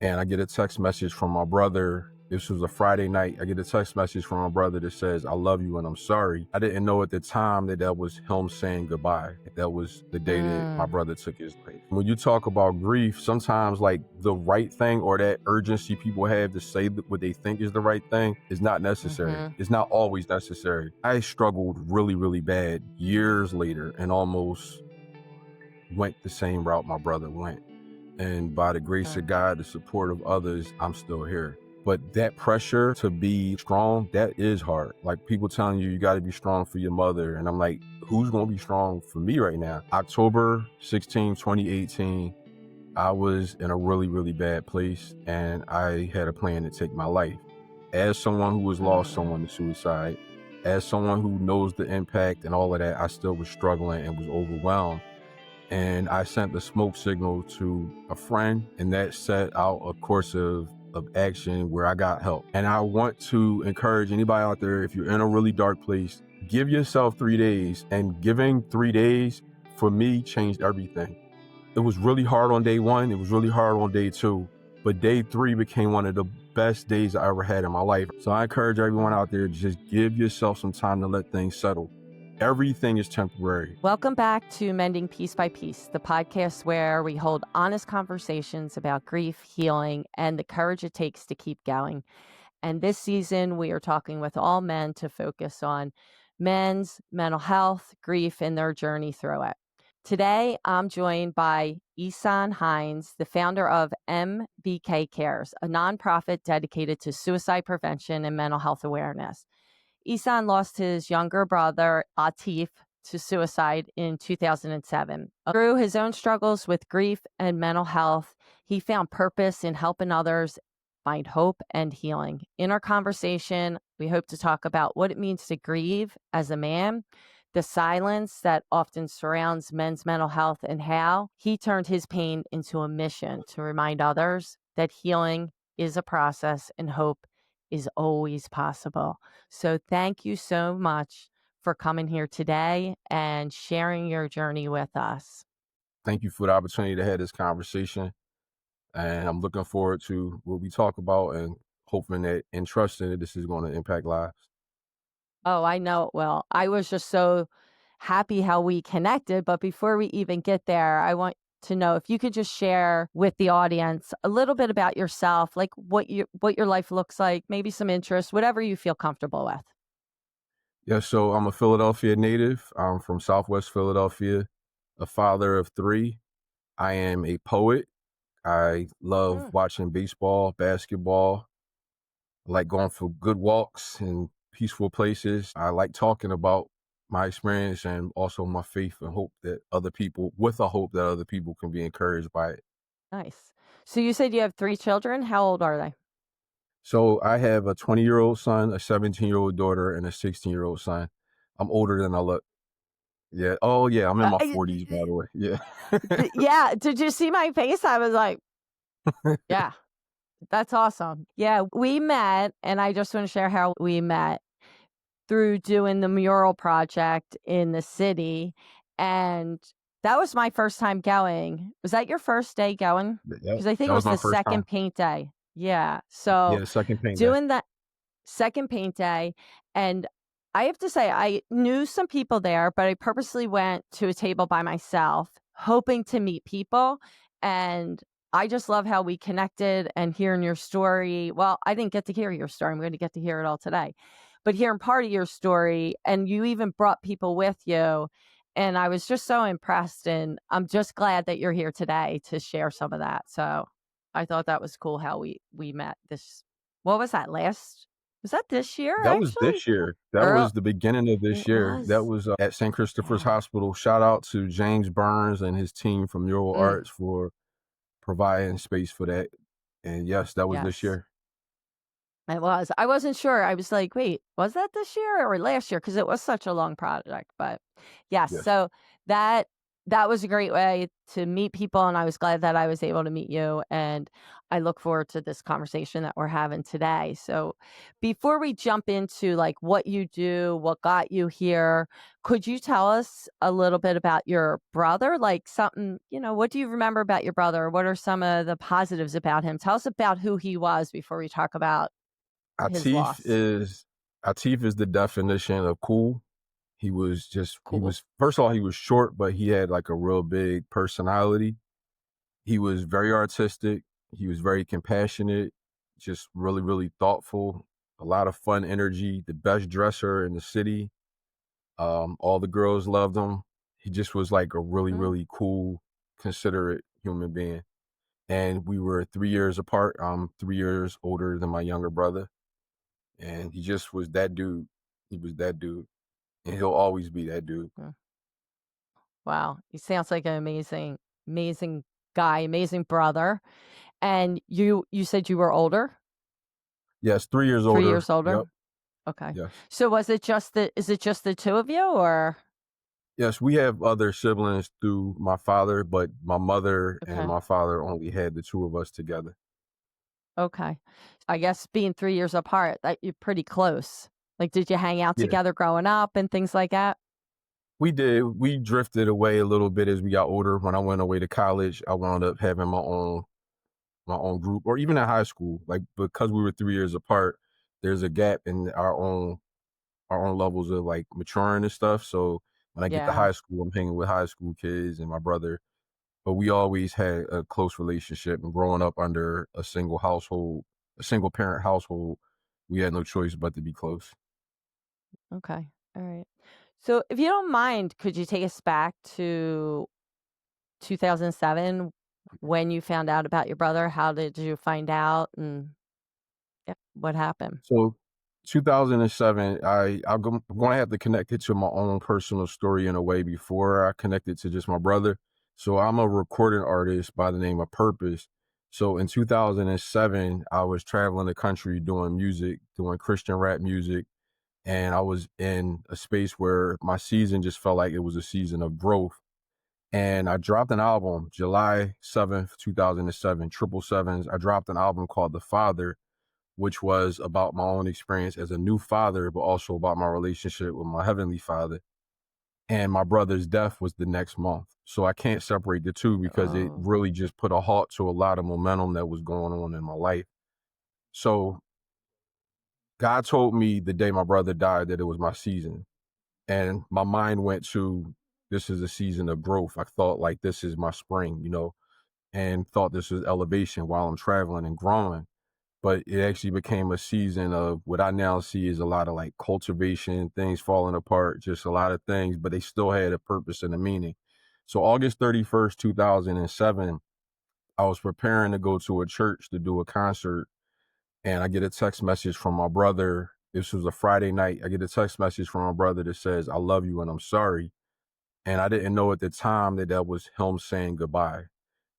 and I get a text message from my brother. This was a Friday night. I get a text message from my brother that says, "I love you and I'm sorry." I didn't know at the time that was him saying goodbye. That was the day that my brother took his life. When you talk about grief, sometimes like the right thing or that urgency people have to say what they think is the right thing is not necessary. It's not always necessary. I struggled really, really bad years later and almost went the same route my brother went. And by the grace of God, the support of others, I'm still here. But that pressure to be strong, that is hard. Like people telling you got to be strong for your mother. And I'm like, who's going to be strong for me right now? October 16, 2018, I was in a really, really bad place. And I had a plan to take my life. As someone who has lost someone to suicide, as someone who knows the impact and all of that, I still was struggling and was overwhelmed. And I sent the smoke signal to a friend, and that set out a course of action where I got help. And I want to encourage anybody out there, if you're in a really dark place, give yourself 3 days. And giving 3 days, for me, changed everything. It was really hard on day 1. It was really hard on day 2. But day 3 became one of the best days I ever had in my life. So I encourage everyone out there to just give yourself some time to let things settle. Everything is temporary. Welcome back to Mending Piece by Piece, the podcast where we hold honest conversations about grief, healing, and the courage it takes to keep going. And this season, we are talking with all men to focus on men's mental health, grief, and their journey through it. Today, I'm joined by Ihsan Hines, the founder of MBK Cares, a nonprofit dedicated to suicide prevention and mental health awareness. Ihsan lost his younger brother, Atif, to suicide in 2007. Through his own struggles with grief and mental health, he found purpose in helping others find hope and healing. In our conversation, we hope to talk about what it means to grieve as a man, the silence that often surrounds men's mental health, and how he turned his pain into a mission to remind others that healing is a process and hope is always possible. So thank you so much for coming here today and sharing your journey with us. Thank you for the opportunity to have this conversation. And I'm looking forward to what we talk about and hoping that and trusting that this is going to impact lives. Oh, I know it will. I was just so happy how we connected. But before we even get there, I want to know if you could just share with the audience a little bit about yourself, like what your life looks like, maybe some interests, whatever you feel comfortable with. Yeah, so I'm a Philadelphia native. I'm from Southwest Philadelphia, a father of 3. I am a poet. I love watching baseball, basketball. I like going for good walks in peaceful places. I like talking about my experience and also my faith and hope that other people, with a hope that other people can be encouraged by it. Nice. So you said you have 3 children. How old are they? So I have a 20-year-old son, a 17-year-old daughter, and a 16-year-old son. I'm older than I look. Yeah. Oh, yeah. I'm in my 40s, by the way. Yeah. Yeah. Did you see my face? I was like, yeah, that's awesome. Yeah. We met, and I just want to share how we met through doing the mural project in the city. And that was my first time going. Was that your first day going? Because I think it was the second paint day. Yeah. So Yeah, second paint day. doing that second paint day. And I have to say, I knew some people there, but I purposely went to a table by myself, hoping to meet people. And I just love how we connected and hearing your story. Well, I didn't get to hear your story. I'm going to get to hear it all today. But hearing part of your story, and you even brought people with you. And I was just so impressed. And I'm just glad that you're here today to share some of that. So I thought that was cool how we met this. What was that was that this year? That was this year. That was the beginning of this year. That was at St. Christopher's Hospital. Shout out to James Burns and his team from Mural Arts for providing space for that. And yes, that was this year. It was. I wasn't sure. I was like, wait, was that this year or last year? Because it was such a long project. But yes, so that that was a great way to meet people, and I was glad that I was able to meet you, and I look forward to this conversation that we're having today. So, before we jump into, like, what you do, what got you here, could you tell us a little bit about your brother? Like, something, what do you remember about your brother? What are some of the positives about him? Tell us about who he was before we talk about his Atif loss. is Atif is the definition of cool. He Cool. was, first of all, he was short, but he had like a real big personality. He was very artistic. He was very compassionate, just really, really thoughtful, a lot of fun energy, the best dresser in the city. All the girls loved him. He just was like a really, Mm, really cool, considerate human being. And we were 3 years apart. I'm 3 years older than my younger brother. And he just was that dude. He was that dude. And he'll always be that dude. mm. Wow, he sounds like an amazing, amazing guy, amazing brother. And you said you were older? Yes, 3 years 3 older. years older? Yep. Okay. Yes. So is it just the 2 of you, or Yes, we have other siblings through my father, but my mother and okay, my father only had the two of us together. okay. I guess being 3 years apart, that you're pretty close. Like, did you hang out Yeah, together growing up and things like that? we did. We drifted away a little bit as we got older. When I went away to college, I wound up having my own group, or even in high school. Like because we were 3 years apart, there's a gap in our own levels of like maturing and stuff. So when I get to Yeah, high school, I'm hanging with high school kids and my brother. But we always had a close relationship, and growing up under a single parent household, we had no choice but to be close. okay. All right. So, if you don't mind, could you take us back to 2007 when you found out about your brother? How did you find out, and yeah, what happened? So 2007, I'm going to have to connect it to my own personal story in a way before I connect it to just my brother. So I'm a recording artist by the name of Purpose. So in 2007, I was traveling the country doing music, doing Christian rap music. And I was in a space where my season just felt like it was a season of growth. And I dropped an album July 7th, 2007, Triple Sevens. I dropped an album called The Father, which was about my own experience as a new father, but also about my relationship with my heavenly father. And my brother's death was the next month. So I can't separate the two because it Oh, really just put a halt to a lot of momentum that was going on in my life. So God told me the day my brother died that it was my season. And my mind went to, this is a season of growth. I thought like this is my spring, and thought this was elevation while I'm traveling and growing. But it actually became a season of what I now see is a lot of like cultivation, things falling apart, just a lot of things, but they still had a purpose and a meaning. So August 31st, 2007, I was preparing to go to a church to do a concert, and I get a text message from my brother. This was a Friday night. I get a text message from my brother that says, I love you and I'm sorry. And I didn't know at the time that that was him saying goodbye.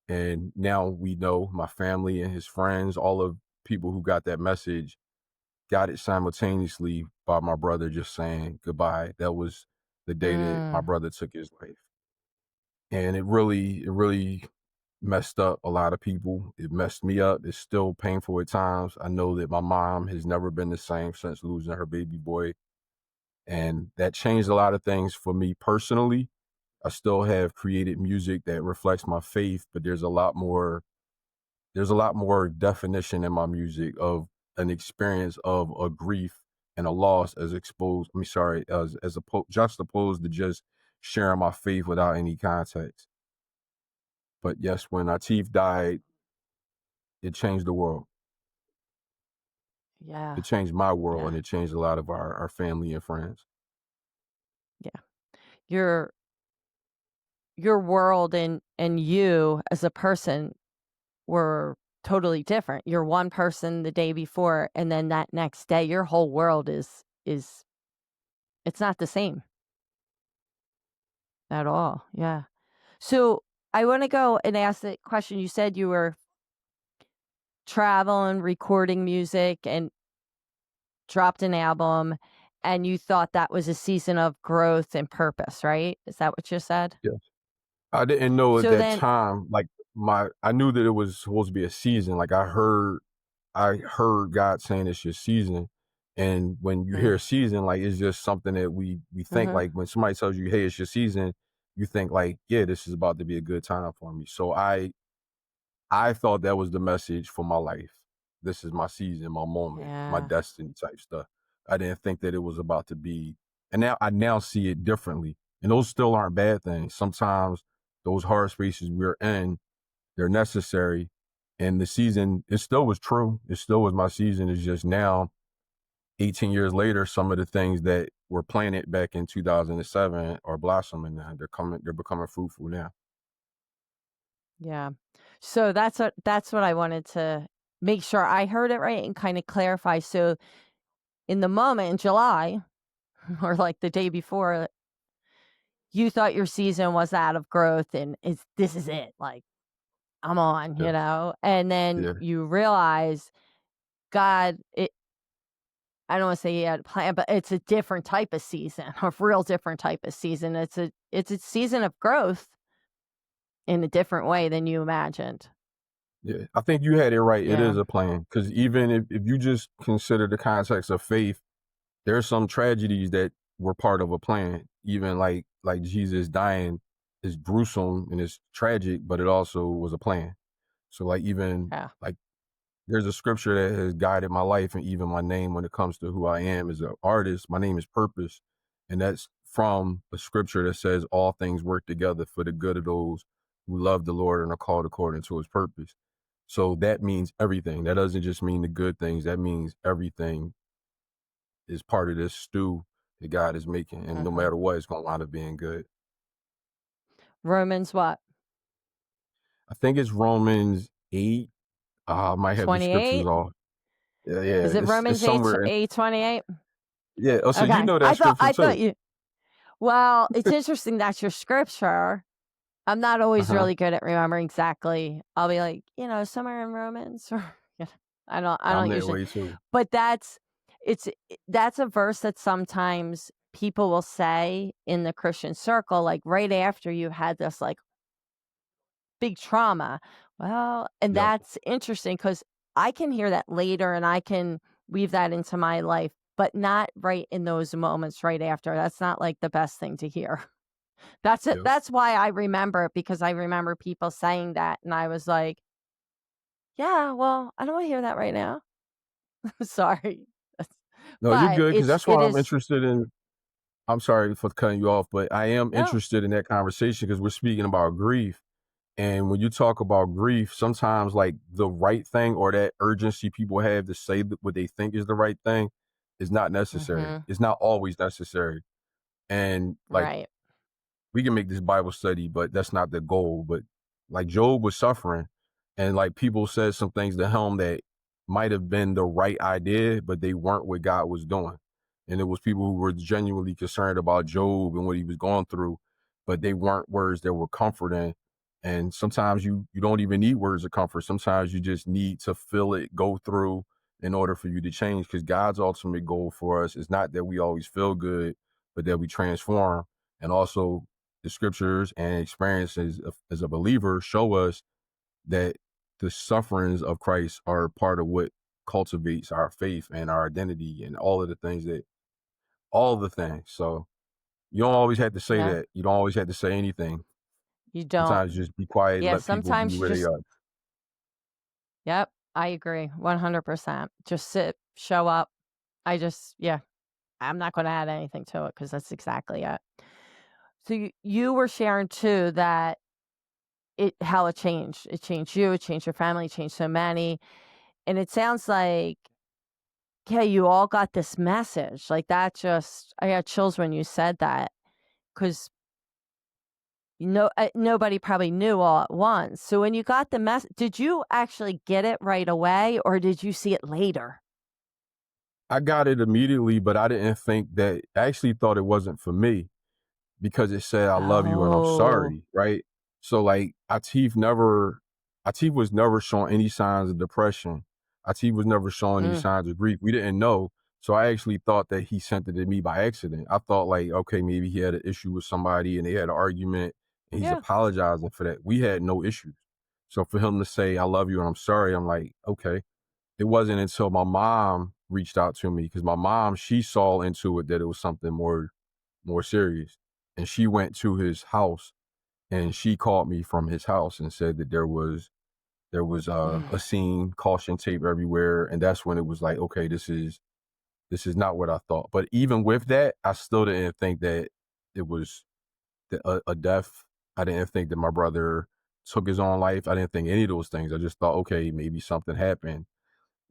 And now we know, my family and his friends, all of people who got that message got it simultaneously by my brother just saying goodbye. That was the day that my mm, brother took his life. And it really messed up a lot of people. It messed me up. It's still painful at times. I know that my mom has never been the same since losing her baby boy. And that changed a lot of things for me personally. I still have created music that reflects my faith, but there's a lot more definition in my music of an experience of a grief and a loss as exposed, I mean, sorry, juxtaposed to just sharing my faith without any context. But yes, when Atif died, it changed the world. yeah, It changed my world, yeah, and it changed a lot of our family and friends. yeah. Your your world and you as a person were totally different. You're one person the day before, and then that next day, your whole world is it's not the same at all. Yeah. So I want to go and ask the question. You said you were traveling, recording music, and dropped an album, and you thought that was a season of growth and purpose, right? Is that what you said? Yes. I didn't know at So that then, time, like I knew that it was supposed to be a season. Like I heard God saying it's your season. And when you hear mm, season, like it's just something that we think, hmm like when somebody tells you, hey, it's your season, you think like, yeah, this is about to be a good time for me. So I thought that was the message for my life. This is my season, my moment, my yeah, destiny type stuff. I didn't think that it was about to be, and now I now see it differently. And those still aren't bad things. Sometimes those hard spaces we're in, they're necessary. And the season, it still was true. It still was my season. It's just now, 18 years later, some of the things that were planted back in 2007 are blossoming now. They're becoming fruitful now. yeah. So that's what I wanted to make sure I heard it right and kind of clarify. So in the moment in July, or like the day before, you thought your season was out of growth and this is it. Like I'm on, Yeah. and then Yeah. you realize God, I don't want to say he had a plan, but it's a different type of season, a real different type of season. It's a season of growth in a different way than you imagined. Yeah. I think you had it right. It Yeah. is a plan. Because even if you just consider the context of faith, there's some tragedies that were part of a plan. Even like Jesus dying is gruesome and it's tragic, but it also was a plan. So like even Yeah. like there's a scripture that has guided my life and even my name when it comes to who I am as an artist. My name is Purpose. And that's from a scripture that says all things work together for the good of those who love the Lord and are called according to his purpose. So that means everything. That doesn't just mean the good things. That means everything is part of this stew that God is making. And no hmm matter what, it's going to wind up being good. Romans what? I think it's Romans 8. I might have the scriptures 28? off. Yeah, yeah. Is it It's Romans 8, somewhere in, 8:28? yeah. Oh, so you Okay. know that I thought scripture I thought too. you Well, it's interesting that's your scripture. I'm not always Uh-huh. really good at remembering exactly. I'll be like, somewhere in Romans or I I'm don't that usually, way too. but that's a verse that sometimes people will say in the Christian circle, like right after you had this like big trauma. Well, and Yep. that's interesting because I can hear that later and I can weave that into my life, but not right in those moments right after. That's not like the best thing to hear. That's it. Yep. That's why I remember it because I remember people saying that and I was like, yeah, well, I don't want to hear that right now. Sorry. No, you're But good because it's that's it why I'm is interested in. I'm sorry for cutting you off, but I am no. interested in that conversation because we're speaking about grief. And when you talk about grief, sometimes like the right thing or that urgency people have to say what they think is the right thing is not necessary. Mhm. It's not always necessary. And like Right. we can make this Bible study, but that's not the goal. But like Job was suffering, and like people said some things to him that might have been the right idea, but they weren't what God was doing. And it was people who were genuinely concerned about Job and what he was going through, but they weren't words that were comforting. And sometimes you don't even need words of comfort. Sometimes you just need to feel it go through in order for you to change. Because God's ultimate goal for us is not that we always feel good, but that we transform. And also the scriptures and experiences as a believer show us that the sufferings of Christ are part of what cultivates our faith and our identity and all the things. So you don't always have to say Yeah. that. You don't always have to say anything. You don't. Sometimes just be quiet and Yeah, let people be sometimes you where they just are. yep, I agree 100%. Just sit, show up. Yeah, I'm not going to add anything to it because that's exactly it. So you were sharing too that how it changed. It changed you, it changed your family, it changed so many. And it sounds like, yeah, you all got this message. Like that just, I got chills when you said that because nobody probably knew all at once. So when you got the did you actually get it right away or did you see it later? I got it immediately, but I didn't think that. I actually thought it wasn't for me because it said I love you and I'm Oh. sorry, right? So like Atif was never showing any signs of depression. Atif was never showing any Mm, signs of grief. We didn't know. So I actually thought that he sent it to me by accident. I thought like, okay, maybe he had an issue with somebody and they had an argument And he's Yeah. apologizing for that. We had no issues. So for him to say, I love you and I'm sorry, I'm like, okay. It wasn't until my mom reached out to me, because my mom, she saw into it that it was something more serious. And she went to his house and she called me from his house and said that there was Mm. a scene, caution tape everywhere. And that's when it was like, okay, this is not what I thought. But even with that, I still didn't think that it was a death. I didn't think that my brother took his own life. I didn't think any of those things. I just thought, okay, maybe something happened.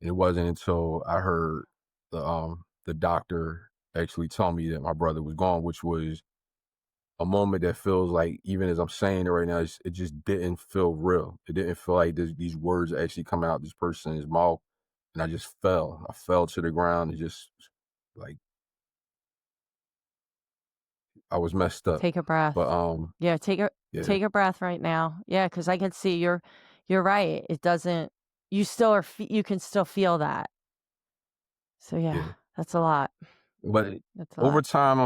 And it wasn't until I heard the doctor actually tell me that my brother was gone, which was a moment that feels like, even as I'm saying it right now, it just didn't feel real. It didn't feel like these words actually coming out this person's mouth. And I just fell. I fell to the ground and just, like, I was messed up. Take a breath. But Yeah, yeah, take a breath right now. Yeah, because I can see you're right. It doesn't. You still are. You can still feel that. So yeah, yeah. that's a lot. But That's a over lot. time,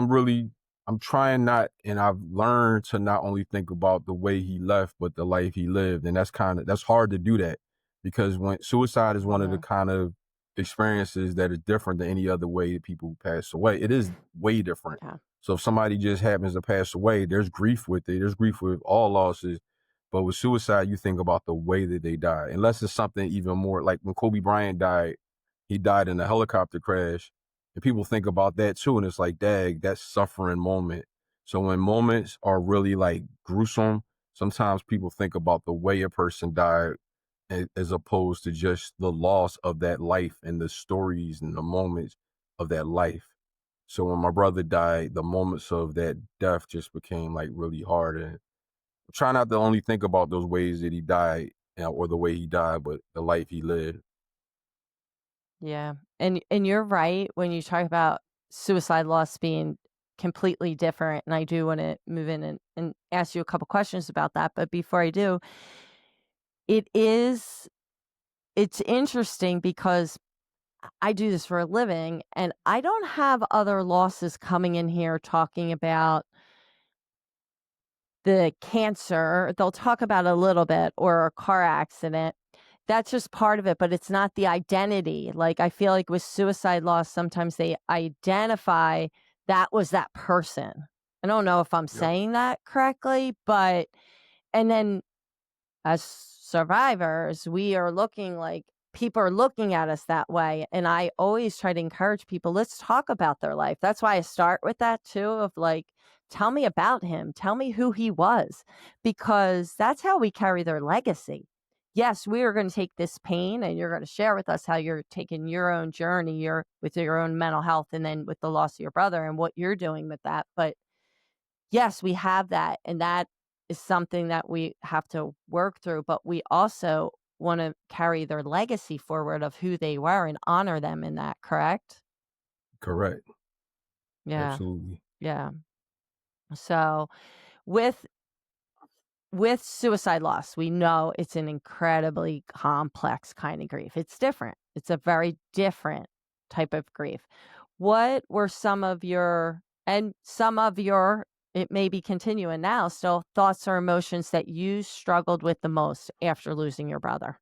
I'm trying not, and I've learned to not only think about the way he left, but the life he lived. And that's hard to do that, because when suicide is one of the Yeah. kind of experiences that is different than any other way that people pass away. It is way different. Yeah. So if somebody just happens to pass away, there's grief with it. There's grief with all losses. But with suicide, you think about the way that they die, unless it's something even more like when Kobe Bryant died, he died in a helicopter crash. And people think about that too. And it's like, dag, that suffering moment. So when moments are really like gruesome, sometimes people think about the way a person died, as opposed to just the loss of that life and the stories and the moments of that life. So when my brother died, the moments of that death just became like really hard. And try not to only think about those ways that he died, or the way he died, but the life he lived. Yeah. And you're right when you talk about suicide loss being completely different. And I do want to move in and ask you a couple questions about that. But before I do, it is it's interesting because I do this for a living and I don't have other losses coming in here talking about the cancer. They'll talk about a little bit or a car accident. That's just part of it, but it's not the identity. Like, I feel like with suicide loss, sometimes they identify that was that person. I don't know if I'm Yep. saying that correctly, but and then as survivors, we are looking like people are looking at us that way. And I always try to encourage people, let's talk about their life. That's why I start with that too, of like, tell me about him, tell me who he was, because that's how we carry their legacy. Yes, we are going to take this pain and you're going to share with us how you're taking your own journey, with your own mental health, and then with the loss of your brother and what you're doing with that. But yes, we have that, and that is something that we have to work through, but we also wanna carry their legacy forward of who they were and honor them in that, correct? Correct. Yeah, Absolutely. yeah. So, with suicide loss, we know it's an incredibly complex kind of grief. It's different. It's a very different type of grief. What were some of your, it may be continuing now, still thoughts or emotions that you struggled with the most after losing your brother?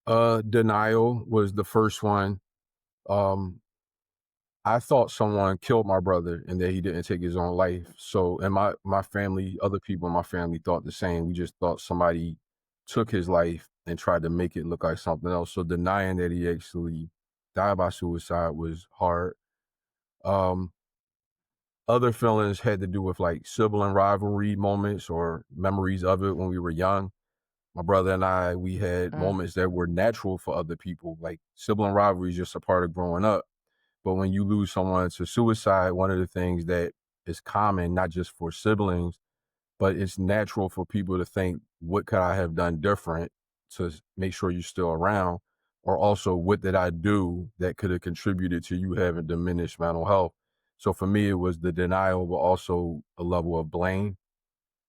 Denial was the first one. Um, I thought someone killed my brother and that he didn't take his own life. So, and my family, other people in my family thought the same. We just thought somebody took his life and tried to make it look like something else. So denying that he actually died by suicide was hard. Um, Other feelings had to do with like sibling rivalry moments or memories of it when we were young. My brother and I, we had Mm, moments that were natural for other people. Like sibling rivalry is just a part of growing up. But when you lose someone to suicide, one of the things that is common, not just for siblings, but it's natural for people to think, what could I have done different to make sure you're still around? Or also, what did I do that could have contributed to you having diminished mental health? So for me, it was the denial, but also a level of blame.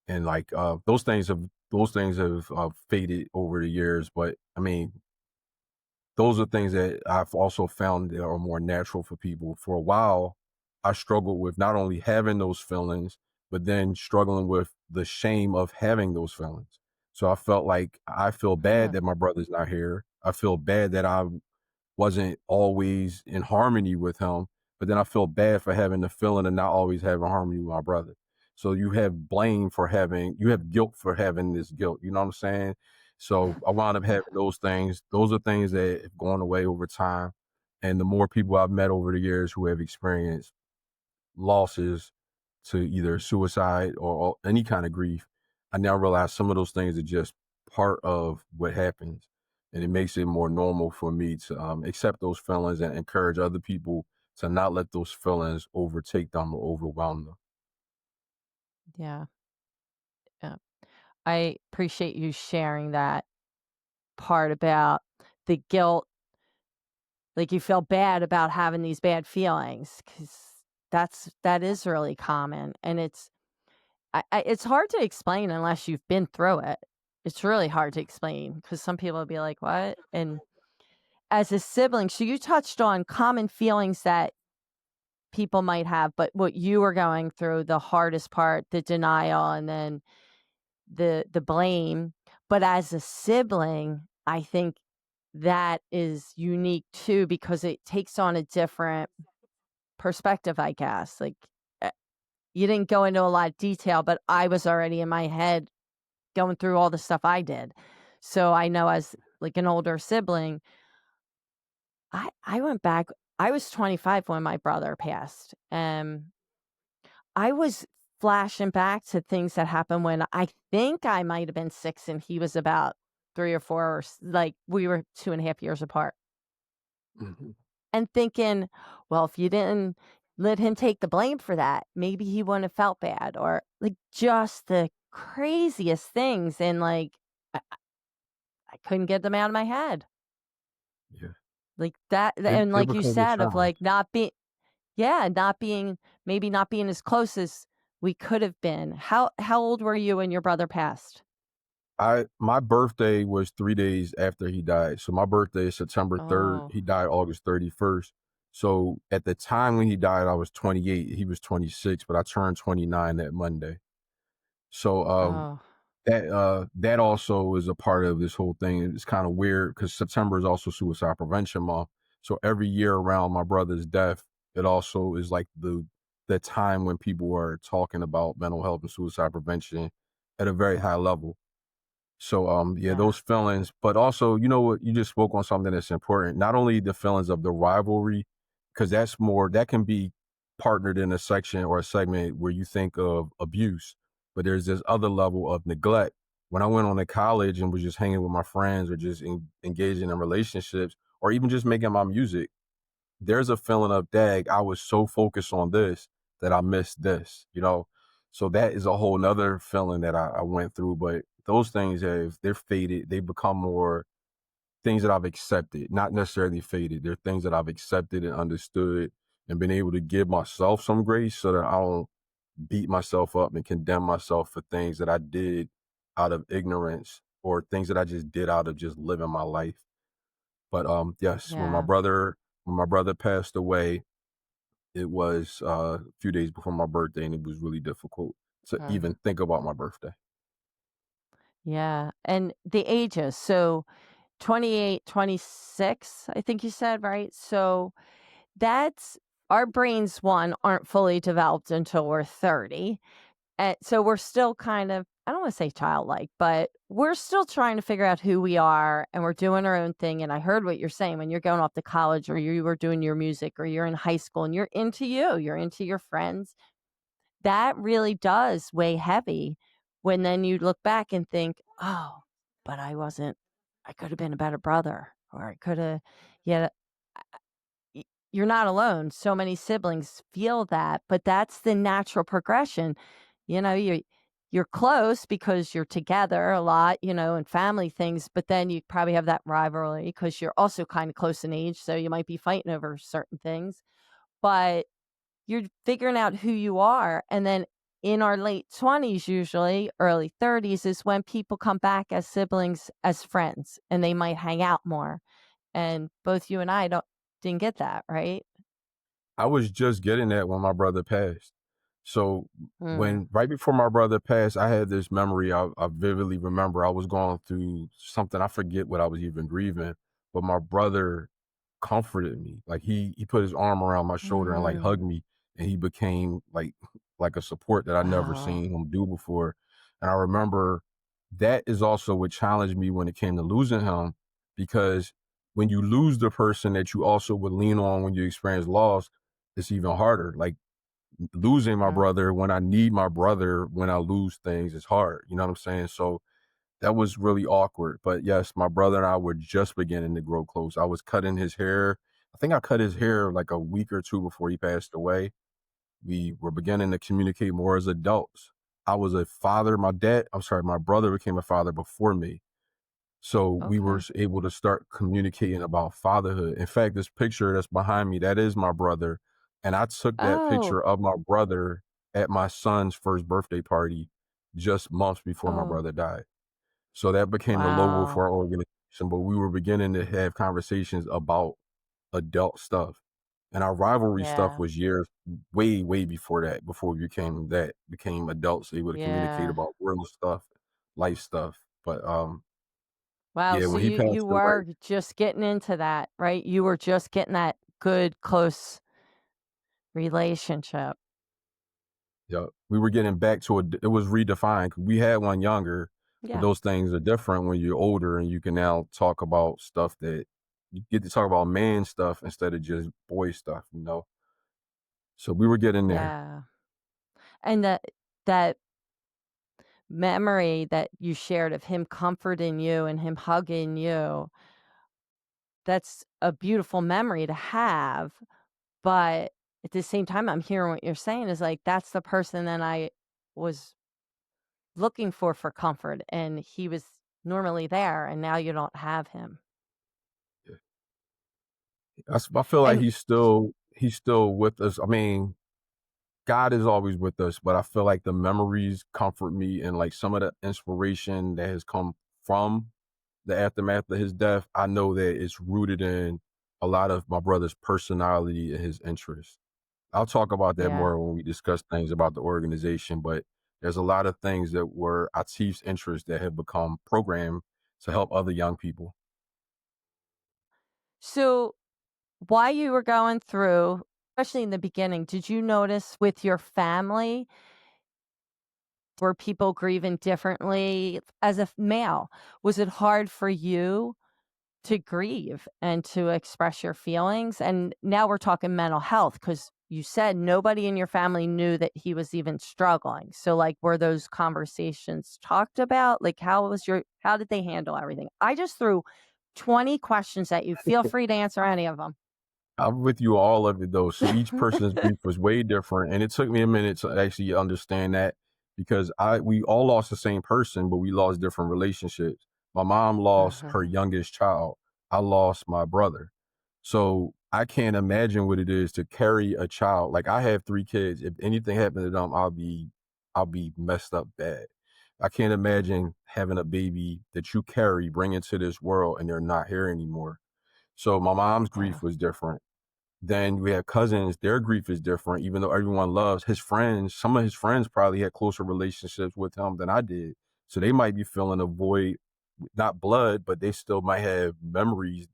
And like those things have faded over the years. But I mean, those are things that I've also found that are more natural for people. For a while, I struggled with not only having those feelings, but then struggling with the shame of having those feelings. So I felt like I feel bad that my brother's not here. I feel bad that I wasn't always in harmony with him, but then I feel bad for having the feeling of not always having harmony with my brother. So you have blame for having, you have guilt for having this guilt. You know what I'm saying? So I wound up having those things. Those are things that have gone away over time. And the more people I've met over the years who have experienced losses to either suicide or any kind of grief, I now realize some of those things are just part of what happens. And it makes it more normal for me to accept those feelings and encourage other people to not let those feelings overtake them or overwhelm them. Yeah. Yeah. I appreciate you sharing that part about the guilt. Like you feel bad about having these bad feelings because that is really common, and it's hard to explain unless you've been through it. It's really hard to explain because some people will be like, "What?" And as a sibling, so you touched on common feelings that people might have, but what you were going through, the hardest part, the denial, and then the blame. But as a sibling, I think that is unique too because it takes on a different perspective, I guess. Like uh, you didn't go into a lot of detail, but I was already in my head going through all the stuff I did. So I know as like an older sibling, I went back. I was 25 when my brother passed. I was flashing back to things that happened when I think I might have been 6 and he was about 3 or 4, or like we were 2.5 years apart. Mhm. And thinking, well, if you didn't let him take the blame for that, maybe he wouldn't have felt bad, or like just the craziest things. And like, I couldn't get them out of my head. Yeah. Like that. It, And it like you becomes a said, of challenge. like not being, yeah, not being, maybe not being as close as we could have been. How old were you when your brother passed? My birthday was 3 days after he died. So my birthday is September 3rd. Oh, He died August 31st. So at the time when he died, I was 28. He was 26, but I turned 29 that Monday. So oh, that also is a part of this whole thing. It's kind of weird because September is also Suicide Prevention Month. So every year around my brother's death, it also is like the time when people are talking about mental health and suicide prevention at a very high level. So yeah, yeah, those feelings, but also, you know what, you just spoke on something that's important. Not only the feelings of the rivalry, because that's more that can be partnered in a section or a segment where you think of abuse, but there's this other level of neglect. When I went on to college and was just hanging with my friends or just engaging in relationships or even just making my music, there's a feeling of dag, I was so focused on this that I missed this, you know? So that is a whole nother feeling that I went through. But those things they're faded. They become more things that I've accepted, not necessarily faded. They're things that I've accepted and understood and been able to give myself some grace so that I don't beat myself up and condemn myself for things that I did out of ignorance or things that I just did out of just living my life. But yes, yeah. when my brother passed away, it was a few days before my birthday, and it was really difficult to Mm. even think about my birthday. Yeah. And the ages. So 28, 26, I think you said, right? So that's our brains, one, aren't fully developed until we're 30. And so we're still kind of, I don't want to say childlike, but we're still trying to figure out who we are and we're doing our own thing. And I heard what you're saying when you're going off to college or you were doing your music or you're in high school and you're into you're into your friends. That really does weigh heavy when then you look back and think, oh, but I could have been a better brother or I could have, yeah, you're not alone. So many siblings feel that, but that's the natural progression. You know, you're close because you're together a lot, and family things, but then you probably have that rivalry because you're also kind of close in age, so you might be fighting over certain things. But you're figuring out who you are, and then in our late 20s, usually early 30s, is when people come back as siblings, as friends, and they might hang out more. And both you and I didn't get that, right? I was just getting that when my brother passed. So Mm. when right before my brother passed, I had this memory. I vividly remember I was going through something. I forget what I was even grieving, but my brother comforted me. Like he put his arm around my shoulder and like Mm. hugged me, and he became like a support that I never Oh, seen him do before. And I remember that is also what challenged me when it came to losing him, because when you lose the person that you also would lean on when you experience loss, it's even harder. Like losing my mm. brother when I need my brother when I lose things is hard. You know what I'm saying? So that was really awkward. But yes, my brother and I were just beginning to grow close. I was cutting his hair. I think I cut his hair like a week or two before he passed away. We were beginning to communicate more as adults. I was a father. My brother became a father before me. So we were Okay. able to start communicating about fatherhood. In fact, this picture that's behind me, that is my brother. And I took that Oh, picture of my brother at my son's first birthday party just months before my oh, brother died. So that became the logo wow. for our organization. But we were beginning to have conversations about adult stuff. And our rivalry stuff Yeah, was years way, way before that, before we became adults, able to communicate yeah. about real stuff, life stuff. But Wow, yeah, so when he you passed away, were just getting into that, right? You were just getting that good, close relationship. yeah, we were getting back to it was redefined. We had one younger, but Yeah. those things are different when you're older and you can now talk about stuff that you get to talk about man stuff instead of just boy stuff, you know? So we were getting there. Yeah. And that memory that you shared of him comforting you and him hugging you, that's a beautiful memory to have, but at the same time, I'm hearing what you're saying is, like, that's the person that I was looking for comfort, and he was normally there, and now you don't have him. I feel like And he's still with us. I mean, God is always with us, but I feel like the memories comfort me and like some of the inspiration that has come from the aftermath of his death. I know that it's rooted in a lot of my brother's personality and his interests. I'll talk about that yeah. more when we discuss things about the organization, but there's a lot of things that were Atif's interests that have become programmed to help other young people. So, while you were going through, especially in the beginning, did you notice with your family, were people grieving differently? As a male, was it hard for you to grieve and to express your feelings? And now we're talking mental health because you said nobody in your family knew that he was even struggling. So, like, were those conversations talked about? Like, how did they handle everything? I just threw 20 questions at you. Feel free to answer any of them. I'm with you all of it though. So each person's grief was way different, and it took me a minute to actually understand that because I we all lost the same person, but we lost different relationships. My mom lost her Mhm. youngest child. I lost my brother. So I can't imagine what it is to carry a child. Like I have 3 kids. If anything happened to them, I'll be messed up bad. I can't imagine having a baby that you carry, bring into this world, and they're not here anymore. So my mom's Yeah. grief was different. Then we have cousins, their grief is different, even though everyone loves his friends. Some of his friends probably had closer relationships with him than I did. So they might be feeling a void, not blood, but they still might have memories,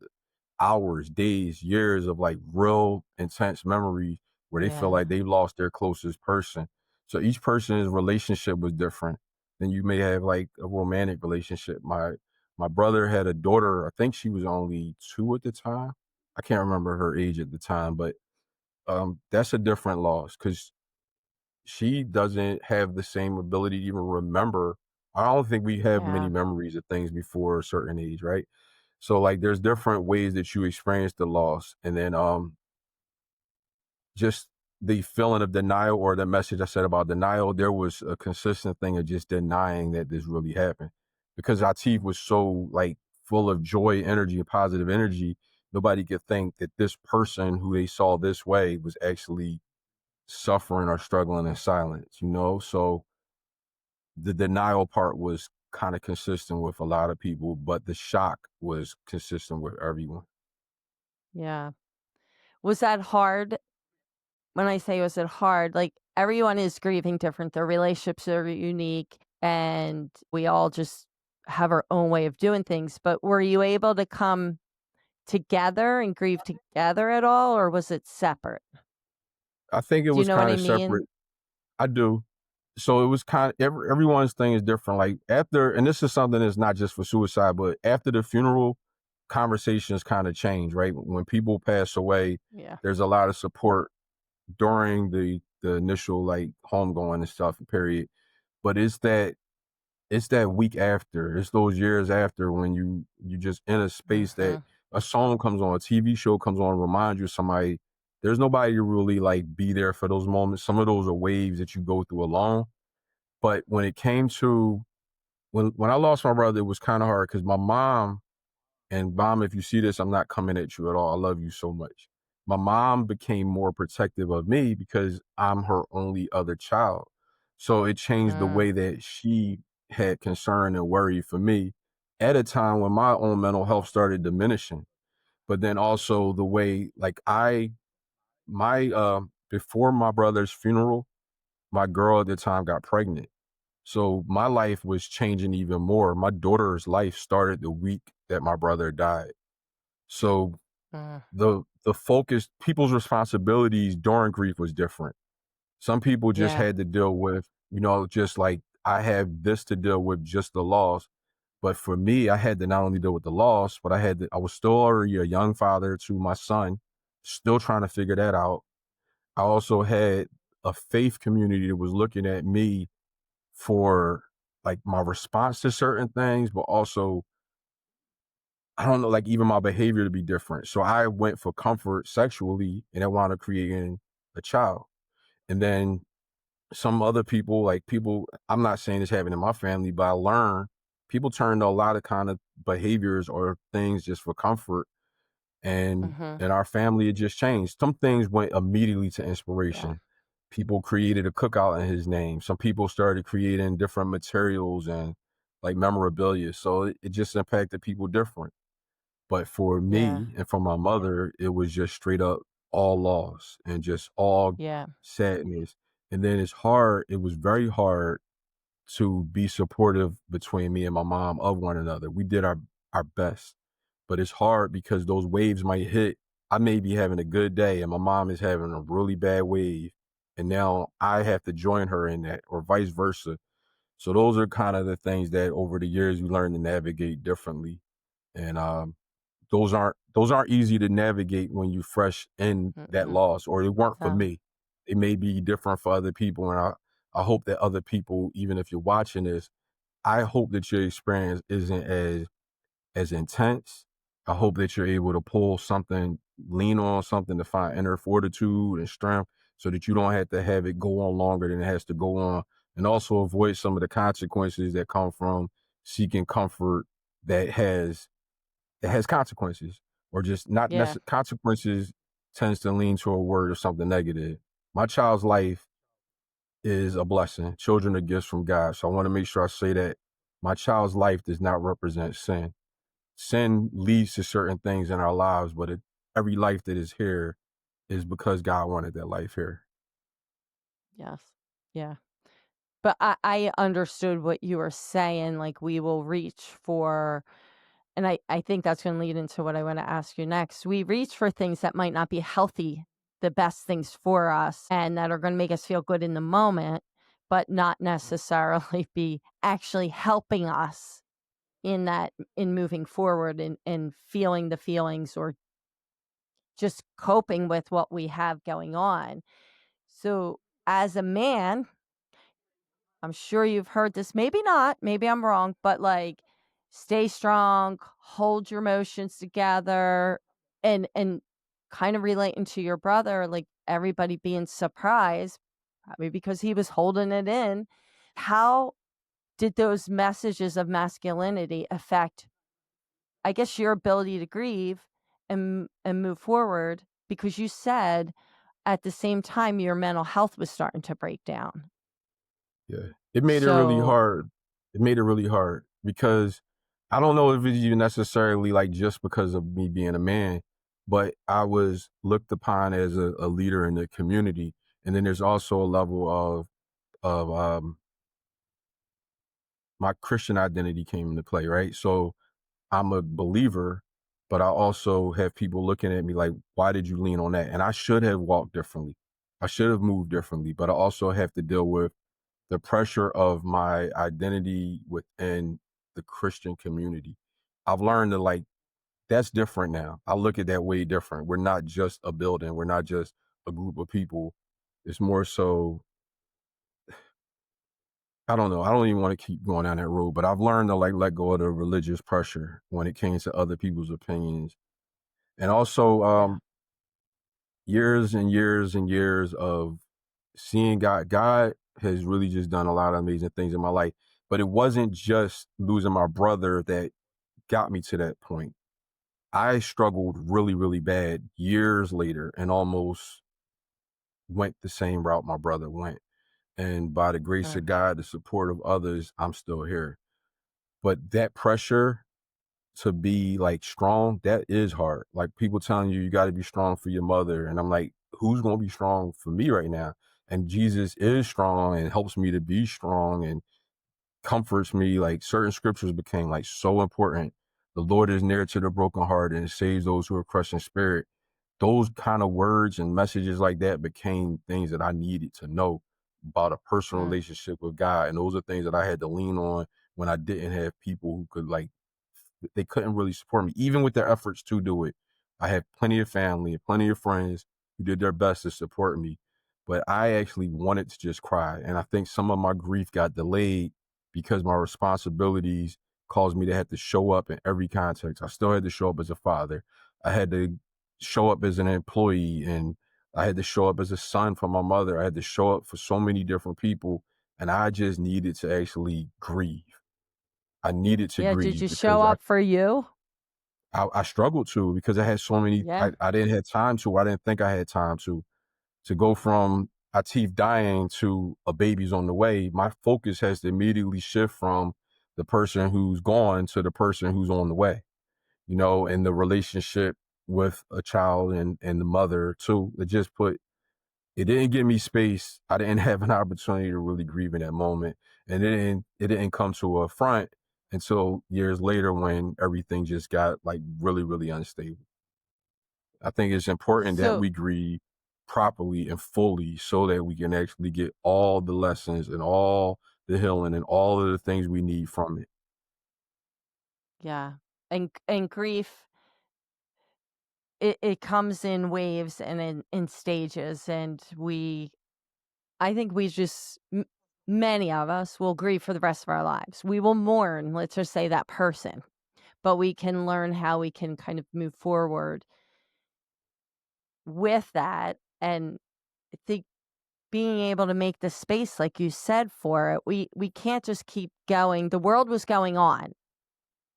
hours, days, years of like real intense memories where they feel Yeah. like they lost their closest person. So each person's relationship was different. Then you may have like a romantic relationship. My brother had a daughter, I think she was only 2 at the time. I can't remember her age at the time, but that's a different loss because she doesn't have the same ability to even remember. I don't think we have many Yeah. memories of things before a certain age, right? So like there's different ways that you experience the loss. And then just the feeling of denial or the message I said about denial, there was a consistent thing of just denying that this really happened. Because Atif was so like full of joy, energy, and positive energy, nobody could think that this person who they saw this way was actually suffering or struggling in silence, you know? So the denial part was kind of consistent with a lot of people, but the shock was consistent with everyone. Yeah. Was that hard? When I say was it hard, like everyone is grieving different. Their relationships are unique, and we all just have our own way of doing things. But were you able to come together and grieve together at all, or was it separate? I think it Do you was know what kind I of mean? separate. I do. So it was kind of everyone's thing is different. Like after, and this is something that's not just for suicide, but after the funeral, conversations kind of change, right? When people pass away, Yeah. there's a lot of support during the initial like homegoing and stuff period. But it's that week after, it's those years after when you just in a space that Mhm. a song comes on, a TV show comes on, remind you of somebody. There's nobody to really like be there for those moments. Some of those are waves that you go through alone. But when it came to when I lost my brother, it was kind of hard because my mom, and mom, if you see this, I'm not coming at you at all. I love you so much. My mom became more protective of me because I'm her only other child. So it changed the Mm. way that she had concern and worry for me at a time when my own mental health started diminishing. But then also the way like before my brother's funeral, my girl at the time got pregnant. So my life was changing even more. My daughter's life started the week that my brother died. So Mm. the focus, people's responsibilities during grief was different. Some people just Yeah. had to deal with, just like I have this to deal with, just the loss. But for me, I had to not only deal with the loss, but I was still already a young father to my son, still trying to figure that out. I also had a faith community that was looking at me for like my response to certain things, but also I don't know, like even my behavior to be different. So I went for comfort sexually and I wound up creating a child. And then some other people, like people, I'm not saying this happened in my family, but I learned people turn to a lot of kind of behaviors or things just for comfort. And Mhm. in our family, it just changed. Some things went immediately to Yeah. inspiration. People created a cookout in his name. Some people started creating different materials and like memorabilia. So it just impacted people different. But for Yeah. me and for my mother, it was just straight up all loss and just all Yeah. sadness. And then it was very hard to be supportive between me and my mom of one another. We did our best, but it's hard because those waves might hit. I may be having a good day and my mom is having a really bad wave. And now I have to join her in that or vice versa. So those are kind of the things that over the years we learn to navigate differently. And those aren't easy to navigate when you fresh in that Mm-mm. loss, or it weren't for No. me. It may be different for other people, and I hope that other people, even if you're watching this, I hope that your experience isn't as intense. I hope that you're able to pull something, lean on something to find inner fortitude and strength, so that you don't have to have it go on longer than it has to go on, and also avoid some of the consequences that come from seeking comfort that has consequences, or just not Yeah. necessarily consequences tends to lean to a word or something negative. My child's life is a blessing. Children are gifts from God. So I want to make sure I say that my child's life does not represent sin. Sin leads to certain things in our lives, but every life that is here is because God wanted that life here. Yes. Yeah. But I understood what you were saying, like, we will reach for, and I think that's gonna lead into what I wanna ask you next. We reach for things that might not be healthy, the best things for us, and that are gonna make us feel good in the moment, but not necessarily be actually helping us in moving forward and feeling the feelings or just coping with what we have going on. So, as a man, I'm sure you've heard this, maybe not, maybe I'm wrong, but like, stay strong, hold your emotions together, and kind of relating to your brother, like everybody being surprised, probably because he was holding it in. How did those messages of masculinity affect, I guess, your ability to grieve and move forward? Because you said at the same time your mental health was starting to break down. Yeah. It made it really So, hard. It made it really hard because I don't know if it's even necessarily like just because of me being a man, but I was looked upon as a leader in the community. And then there's also a level of my Christian identity came into play, right? So I'm a believer, but I also have people looking at me like, why did you lean on that? And I should have walked differently. I should have moved differently, but I also have to deal with the pressure of my identity within the Christian community. I've learned to like, that's different now. I look at that way different. We're not just a building. We're not just a group of people. It's more so, I don't know. I don't even want to keep going down that road, but I've learned to like let go of the religious pressure when it came to other people's opinions. And also, Yeah. years and years and years of seeing God. God has really just done a lot of amazing things in my life, but it wasn't just losing my brother that got me to that point. I struggled really, really bad years later and almost went the same route my brother went. And by the grace Mm. of God, the support of others, I'm still here. But that pressure to be like strong, that is hard. Like people telling you, you got to be strong for your mother. And I'm like, who's going to be strong for me right now? And Jesus is strong and helps me to be strong and comforts me. Like certain scriptures became like so important. The Lord is near to the brokenhearted and saves those who are crushed in spirit. Those kind of words and messages like that became things that I needed to know about a personal Mm. relationship with God. And those are things that I had to lean on when I didn't have people who could like, they couldn't really support me, even with their efforts to do it. I had plenty of family and plenty of friends who did their best to support me, but I actually wanted to just cry. And I think some of my grief got delayed because my responsibilities caused me to have to show up in every context. I still had to show up as a father. I had to show up as an employee, and I had to show up as a son for my mother. I had to show up for so many different people, and I just needed to actually grieve. I needed to Yeah. Did grieve you show because up for you? I struggled to, because I had so many, Yeah. I didn't have time to, I didn't think I had time to go from Atif dying to a baby's on the way. My focus has to immediately shift from the person who's gone to the person who's on the way, and the relationship with a child and the mother too. It didn't give me space. I didn't have an opportunity to really grieve in that moment. And it didn't come to a front until years later when everything just got like really, really unstable. I think it's important that So, we grieve properly and fully so that we can actually get all the lessons and all the healing and all of the things we need from it. yeah. And grief, it comes in waves and in stages. And I think we just, many of us will grieve for the rest of our lives. We will mourn, let's just say, that person, but we can learn how we can kind of move forward with that. And I think being able to make the space, like you said, for it, we can't just keep going. The world was going on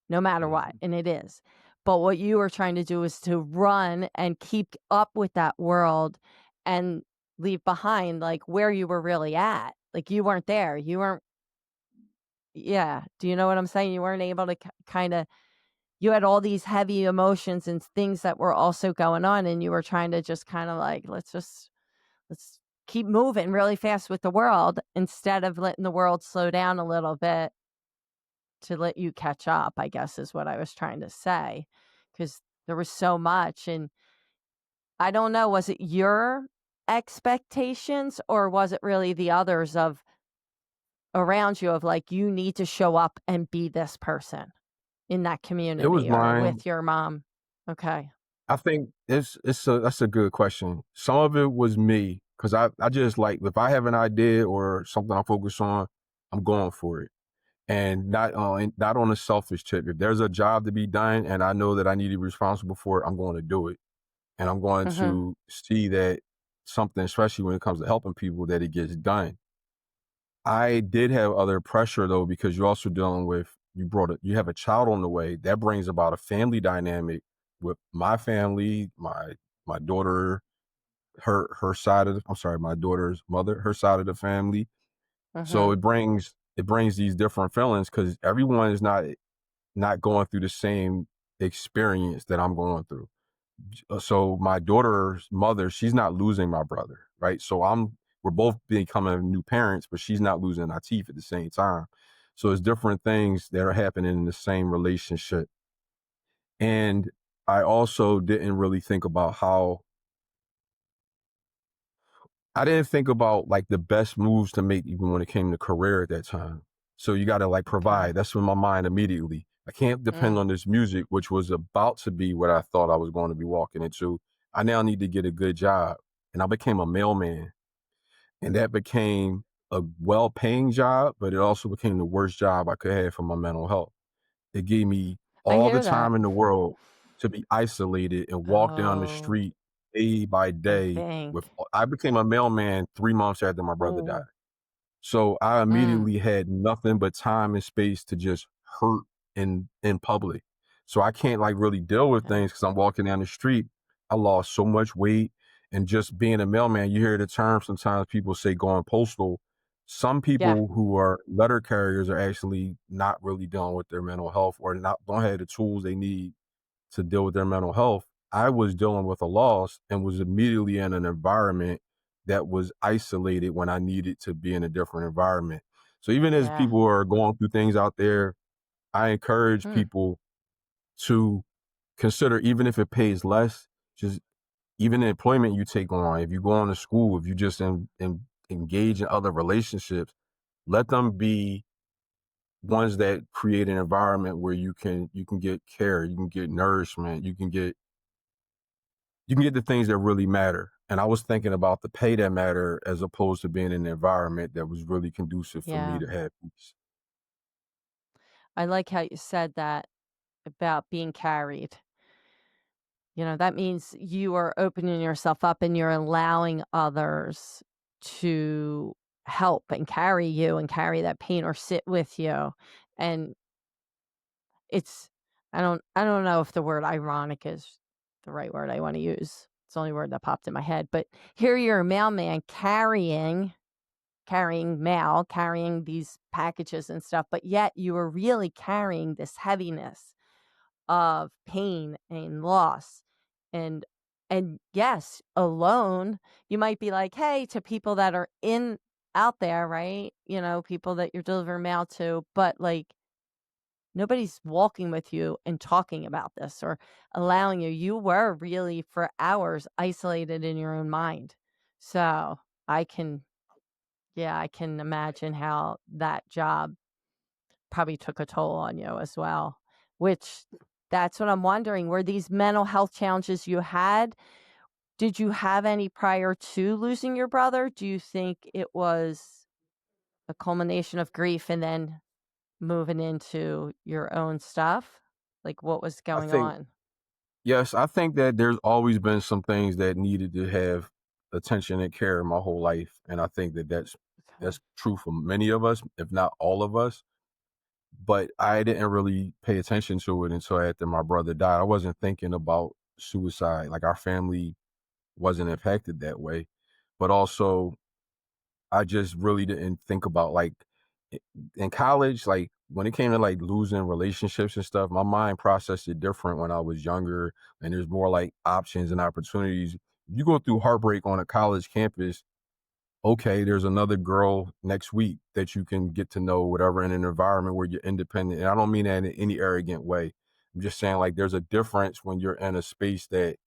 no matter what, Mhm. and it is. But what you were trying to do is to run and keep up with that world and leave behind like where you were really at. Like you weren't there. You weren't, yeah. Do you know what I'm saying? You weren't able to kind of, you had all these heavy emotions and things that were also going on, and you were trying to just kind of like, let's keep moving really fast with the world instead of letting the world slow down a little bit to let you catch up, I guess is what I was trying to say. Because there was so much. And I don't know, was it your expectations or was it really the others of around you of like, you need to show up and be this person in that It was community or mine. with your mom? Okay. I think that's a good question. Some of it was me because I just like, if I have an idea or something I focus on, I'm going for it, and not on a selfish tip. If there's a job to be done and I know that I need to be responsible for it, I'm going to do it, and I'm going Mm-hmm. to see that something, especially when it comes to helping people, that it gets done. I did have other pressure though, because you're also dealing with, you have a child on the way. That brings about a family dynamic with my family, my daughter, her side of I'm sorry, my daughter's mother, her side of the family. So Mm-hmm. it brings these different feelings because everyone is not going through the same experience that I'm going through. So my daughter's mother, she's not losing my brother, right? So we're both becoming new parents, but she's not losing Atif at the same time. So it's different things that are happening in the same relationship. And I also didn't really think about how I didn't think about like the best moves to make even when it came to career at that time. So you got to like Okay. provide. That's in my mind immediately. I can't depend Mm, on this music, which was about to be what I thought I was going to be walking into. I now need to get a good job. And I became a mailman. And that became a well paying job, but it also became the worst job I could have for my mental health. It gave me I all the hear that. time in the world to be isolated and walk down the Oh, street day by I day think. with I became a mailman 3 months after my brother died. Oh, So I mm, immediately had nothing but time and space to just hurt in public. So I can't like really deal with yeah. things because I'm walking down the street. I lost so much weight and just being a mailman, you hear the term sometimes people say going postal. Some Yeah. people who are letter carriers are actually not really dealing with their mental health or not don't have the tools they need to deal with their mental health. I was dealing with a loss and was immediately in an environment that was isolated when I needed to be in a different environment. So even as Yeah. people are going through things out there, I encourage Mm, people to consider, even if it pays less, just even the employment you take on, if you go on to school, if you just engage in other relationships, let them be ones that create an environment where you can get care, you can get nourishment, you can get the things that really matter. And I was thinking about the pay that matter as opposed to being in an environment that was really conducive for me yeah. to have peace. I like how you said that about being carried. That means you are opening yourself up and you're allowing others to help and carry you and carry that pain or sit with you. And it's I don't know if the word ironic is the right word I want to use. It's the only word that popped in my head. But here you're a mailman carrying mail, carrying these packages and stuff, but yet you are really carrying this heaviness of pain and loss. And and yes, alone, you might be like, "Hey," to people that are in out there, right? People that you're delivering mail to, but like nobody's walking with you and talking about this or allowing you. You were really for hours isolated in your own mind. So I can, yeah, I can imagine how that job probably took a toll on you as well, which that's what I'm wondering. Were these mental health challenges you had? Did you have any prior to losing your brother? Do you think it was a culmination of grief and then moving into your own stuff? Like what was I going think, on? yes, I think that there's always been some things that needed to have attention and care my whole life. And I think that Okay. that's true for many of us, if not all of us. But I didn't really pay attention to it until after my brother died. I wasn't thinking about suicide. Like our family wasn't impacted that way. But also I just really didn't think about like in college, like when it came to like losing relationships and stuff, my mind processed it different when I was younger and there's more like options and opportunities. You go through heartbreak on a college campus, okay, there's another girl next week that you can get to know, whatever, in an environment where you're independent. And I don't mean that in any arrogant way. I'm just saying like there's a difference when you're in a space that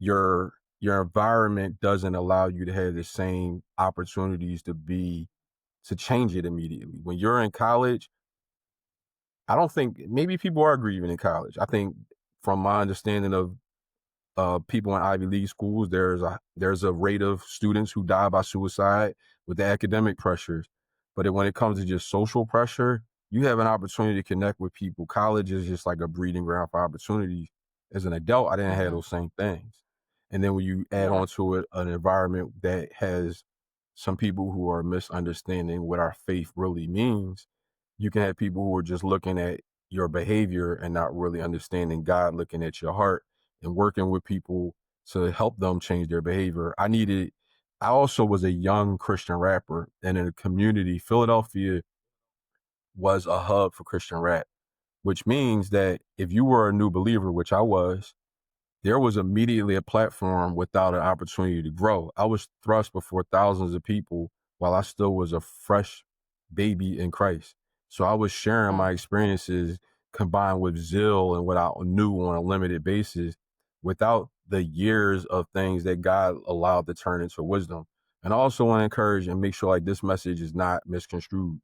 your environment doesn't allow you to have the same opportunities to change it immediately. When you're in college, I don't think maybe people are grieving in college. I think from my understanding of people in Ivy League schools, there's a rate of students who die by suicide with the academic pressures. But when it comes to just social pressure, you have an opportunity to connect with people. College is just like a breeding ground for opportunities. As an adult, I didn't have Mhm. those same things. And then when you add Yeah. on to it an environment that has some people who are misunderstanding what our faith really means, you can have people who are just looking at your behavior and not really understanding God looking at your heart and working with people to help them change their behavior. I also was a young Christian rapper, and in a community, Philadelphia was a hub for Christian rap, which means that if you were a new believer, which I was, there was immediately a platform without an opportunity to grow. I was thrust before thousands of people while I still was a fresh baby in Christ. So I was sharing Mm, my experiences combined with zeal and what I knew on a limited basis without the years of things that God allowed to turn into wisdom. And I also want to encourage and make sure like this message is not misconstrued.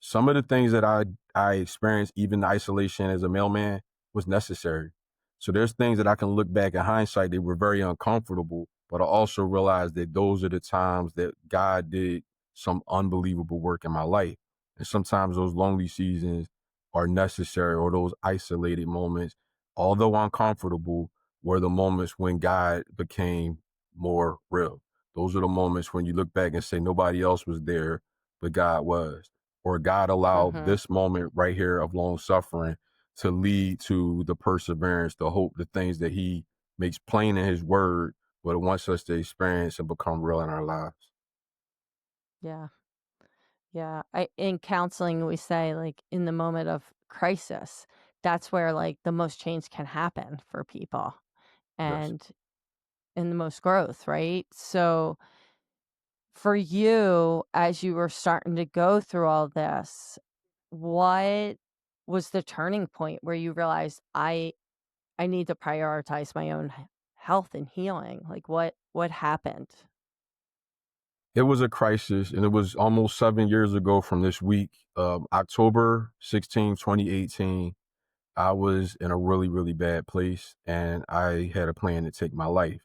Some of the things that I experienced, even isolation as a mailman, was necessary. So there's things that I can look back in hindsight, they were very uncomfortable, but I also realized that those are the times that God did some unbelievable work in my life. And sometimes those lonely seasons are necessary, or those isolated moments, although uncomfortable, were the moments when God became more real. Those are the moments when you look back and say nobody else was there, but God was, or God allowed mhm. this moment right here of long suffering to lead to the perseverance, the hope, the things that he makes plain in his word, but wants us to experience and become real in our lives. Yeah. Yeah. In counseling, we say, like, in the moment of crisis, that's where, like, the most change can happen for people Yes. and in the most growth, right? So, for you, as you were starting to go through all this, what was the turning point where you realized I need to prioritize my own health and healing? Like, what happened? It was a crisis, and it was almost 7 years ago from this week. October 16, 2018, I was in a really, really bad place, and I had a plan to take my life.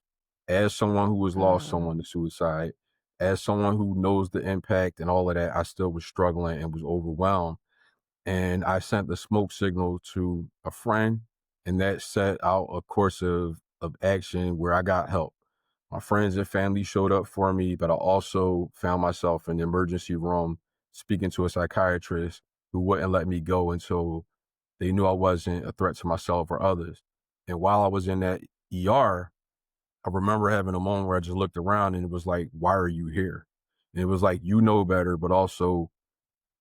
As someone who has lost Mm, someone to suicide, as someone who knows the impact and all of that, I still was struggling and was overwhelmed. And I sent the smoke signal to a friend, and that set out a course of action where I got help. My friends and family showed up for me, but I also found myself in the emergency room speaking to a psychiatrist who wouldn't let me go until they knew I wasn't a threat to myself or others. And while I was in that ER, I remember having a moment where I just looked around and it was like, why are you here? And it was like, you know better, but also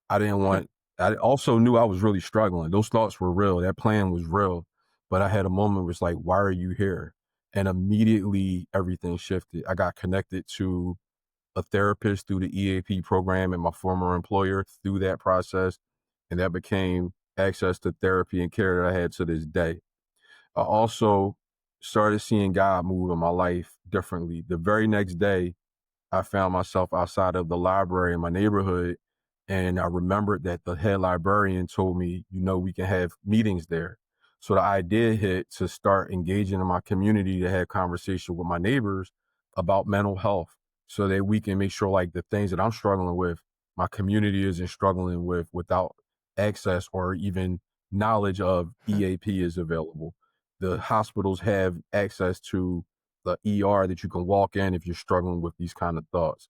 I didn't want, I also knew I was really struggling. Those thoughts were real. That plan was real. But I had a moment where it's like, why are you here? And immediately everything shifted. I got connected to a therapist through the EAP program and my former employer through that process. And that became access to therapy and care that I had to this day. I also started seeing God move in my life differently. The very next day, I found myself outside of the library in my neighborhood. And I remembered that the head librarian told me, we can have meetings there. So the idea hit to start engaging in my community to have conversation with my neighbors about mental health so that we can make sure like the things that I'm struggling with, my community isn't struggling with without access or even knowledge of EAP is available. The hospitals have access to the ER that you can walk in if you're struggling with these kind of thoughts,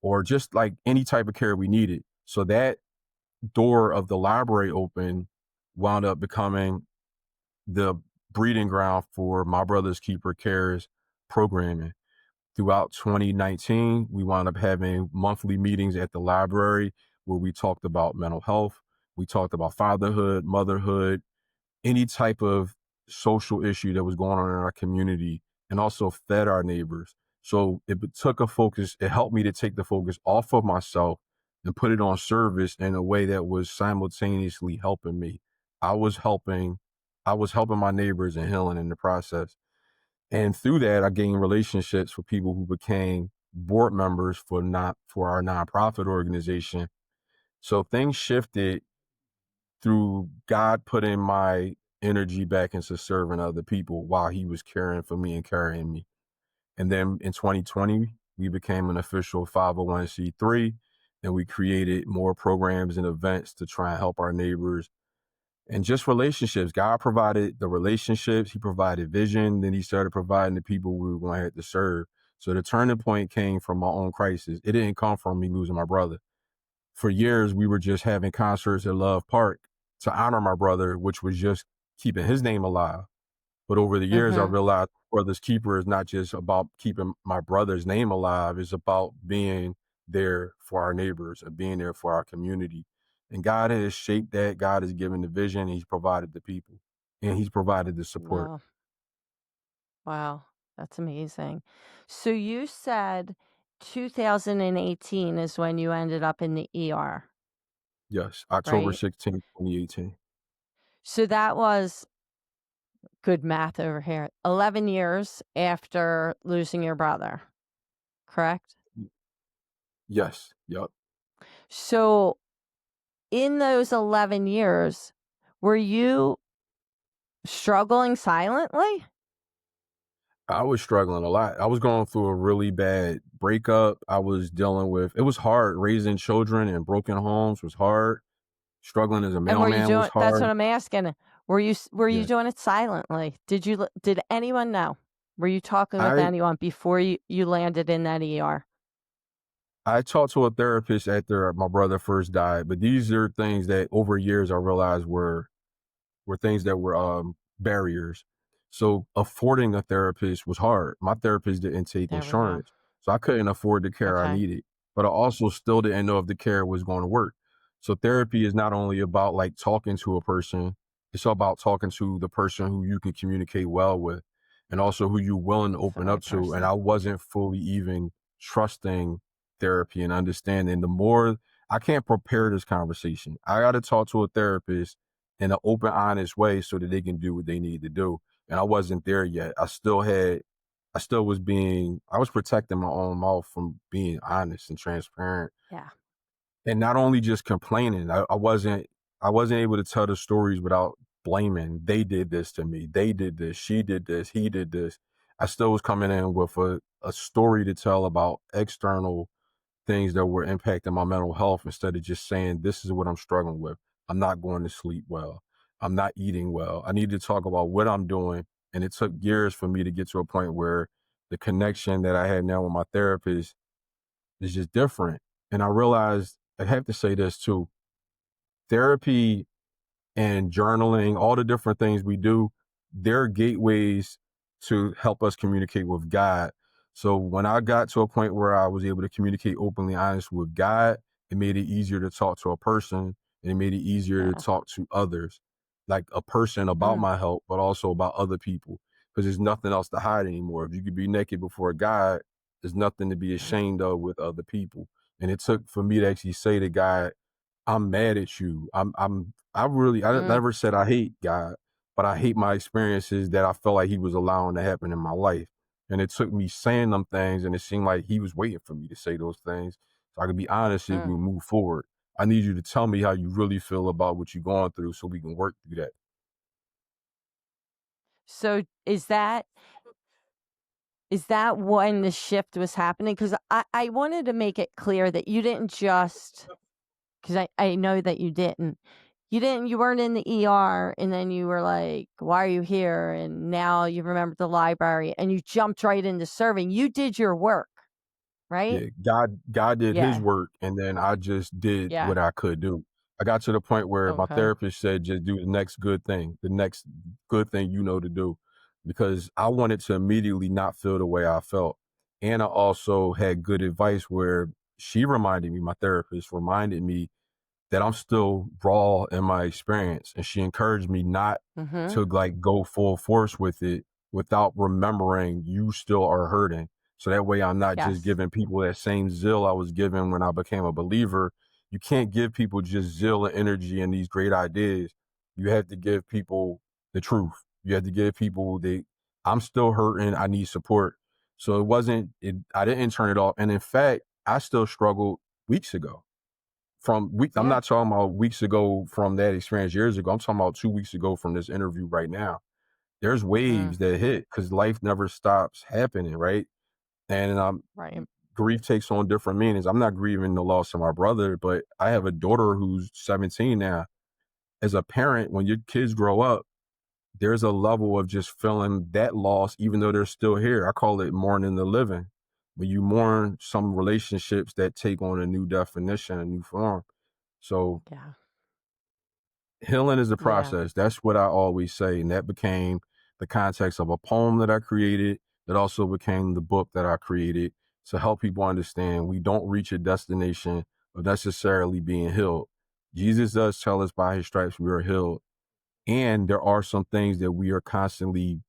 or just like any type of care we needed. So that door of the library open wound up becoming the breeding ground for My Brother's Keeper Cares programming. Throughout 2019, we wound up having monthly meetings at the library where we talked about mental health. We talked about fatherhood, motherhood, any type of social issue that was going on in our community, and also fed our neighbors. So it took a focus, it helped me to take the focus off of myself and put it on service in a way that was simultaneously helping me. I was helping, I was helping my neighbors and healing in the process. And through that, I gained relationships with people who became board members for our nonprofit organization. So things shifted through God putting my energy back into serving other people while he was caring for me and carrying me. And then in 2020, we became an official 501c3, and we created more programs and events to try and help our neighbors and just relationships. God provided the relationships, he provided vision, then he started providing the people we were going to have to serve. So the turning point came from my own crisis. It didn't come from me losing my brother. For years, we were just having concerts at Love Park to honor my brother, which was just keeping his name alive. But over the years, I mhm. realized Brother's Keeper is not just about keeping my brother's name alive. It's about being there for our neighbors and being there for our community. And God has shaped that. God has given the vision. He's provided the people and he's provided the support. Wow. Wow, that's amazing. So you said 2018 is when you ended up in the ER, Yes, October right? 16th, 2018. So that was good math over here. 11 years after losing your brother, correct? Yes, yep. So in those 11 years, were you struggling silently? I was struggling a lot. I was going through a really bad breakup. I was dealing with, it was hard. Raising children in broken homes was hard. Struggling as a And were you mailman was doing that's what hard. I'm asking. Were you Yeah. doing it silently? Did anyone know? Were you talking with I anyone before you landed in that ER? I talked to a therapist after my brother first died, but these are things that over years I realized were things that were barriers. So affording a therapist was hard. My therapist didn't take There we go. insurance, so I couldn't afford the care I Okay. needed. But I also still didn't know if the care was going to work. So therapy is not only about like talking to a person, it's about talking to the person who you can communicate well with and also who you're willing to It's the open up right to. And person. I wasn't fully even trusting therapy and understanding. The more I can't prepare this conversation, I got to talk to a therapist in an open, honest way so that they can do what they need to do. And I wasn't there yet. I was protecting my own mouth from being honest and transparent. Yeah. And not only just complaining, I wasn't able to tell the stories without blaming. They did this to me. They did this. She did this. He did this. I still was coming in with a story to tell about external things that were impacting my mental health instead of just saying, this is what I'm struggling with. I'm not going to sleep well. I'm not eating well. I need to talk about what I'm doing. And it took years for me to get to a point where the connection that I had now with my therapist is just different. And I realized I have to say this too. Therapy and journaling, all the different things we do, they're gateways to help us communicate with God. So when I got to a point where I was able to communicate openly honest with God, it made it easier to talk to a person and it made it easier to Yeah. talk to others, like a person about Mm, my help, but also about other people. Because there's nothing else to hide anymore. If you could be naked before God, there's nothing to be yeah. ashamed of with other people. And it took for me to actually say to God, I'm mad at you. I Mm, never said I hate God, but I hate my experiences that I felt like he was allowing to happen in my life. And it took me saying them things and it seemed like he was waiting for me to say those things so I could be honest as we mm. move forward. I need you to tell me how you really feel about what you're going through so we can work through that. So is that when the shift was happening? Because I wanted to make it clear that you didn't just because I know that you didn't. You weren't in the ER and then you were like, why are you here? And now you remembered the library and you jumped right into serving. You did your work, right? Yeah, God did his Yeah. work and then I just did Yeah. what I could do. I got to the point where my Okay. therapist said just do the next good thing, the next good thing you know to do because I wanted to immediately not feel the way I felt. And I also had good advice where she reminded me, my therapist reminded me that I'm still raw in my experience. And she encouraged me not Mm-hmm. to like go full force with it without remembering you still are hurting. So that way I'm not just Yes. giving people that same zeal I was given when I became a believer. You can't give people just zeal and energy and these great ideas. You have to give people the truth. You have to give people I'm still hurting. I need support. So I didn't turn it off. And in fact, I still struggled weeks ago I'm Yeah. not talking about weeks ago from that experience years ago. I'm talking about 2 weeks ago from this interview right now. There's Mm, waves that hit because life never stops happening, right? And right. grief takes on different meanings. I'm not grieving the loss of my brother, but I have a daughter who's 17 now. As a parent, when your kids grow up, there's a level of just feeling that loss, even though they're still here. I call it mourning the living. When you mourn some relationships that take on a new definition, a new form. So Yeah. healing is a Yeah. process. That's what I always say. And that became the context of a poem that I created. That also became the book that I created to help people understand we don't reach a destination of necessarily being healed. Jesus does tell us by his stripes we are healed. And there are some things that we are constantly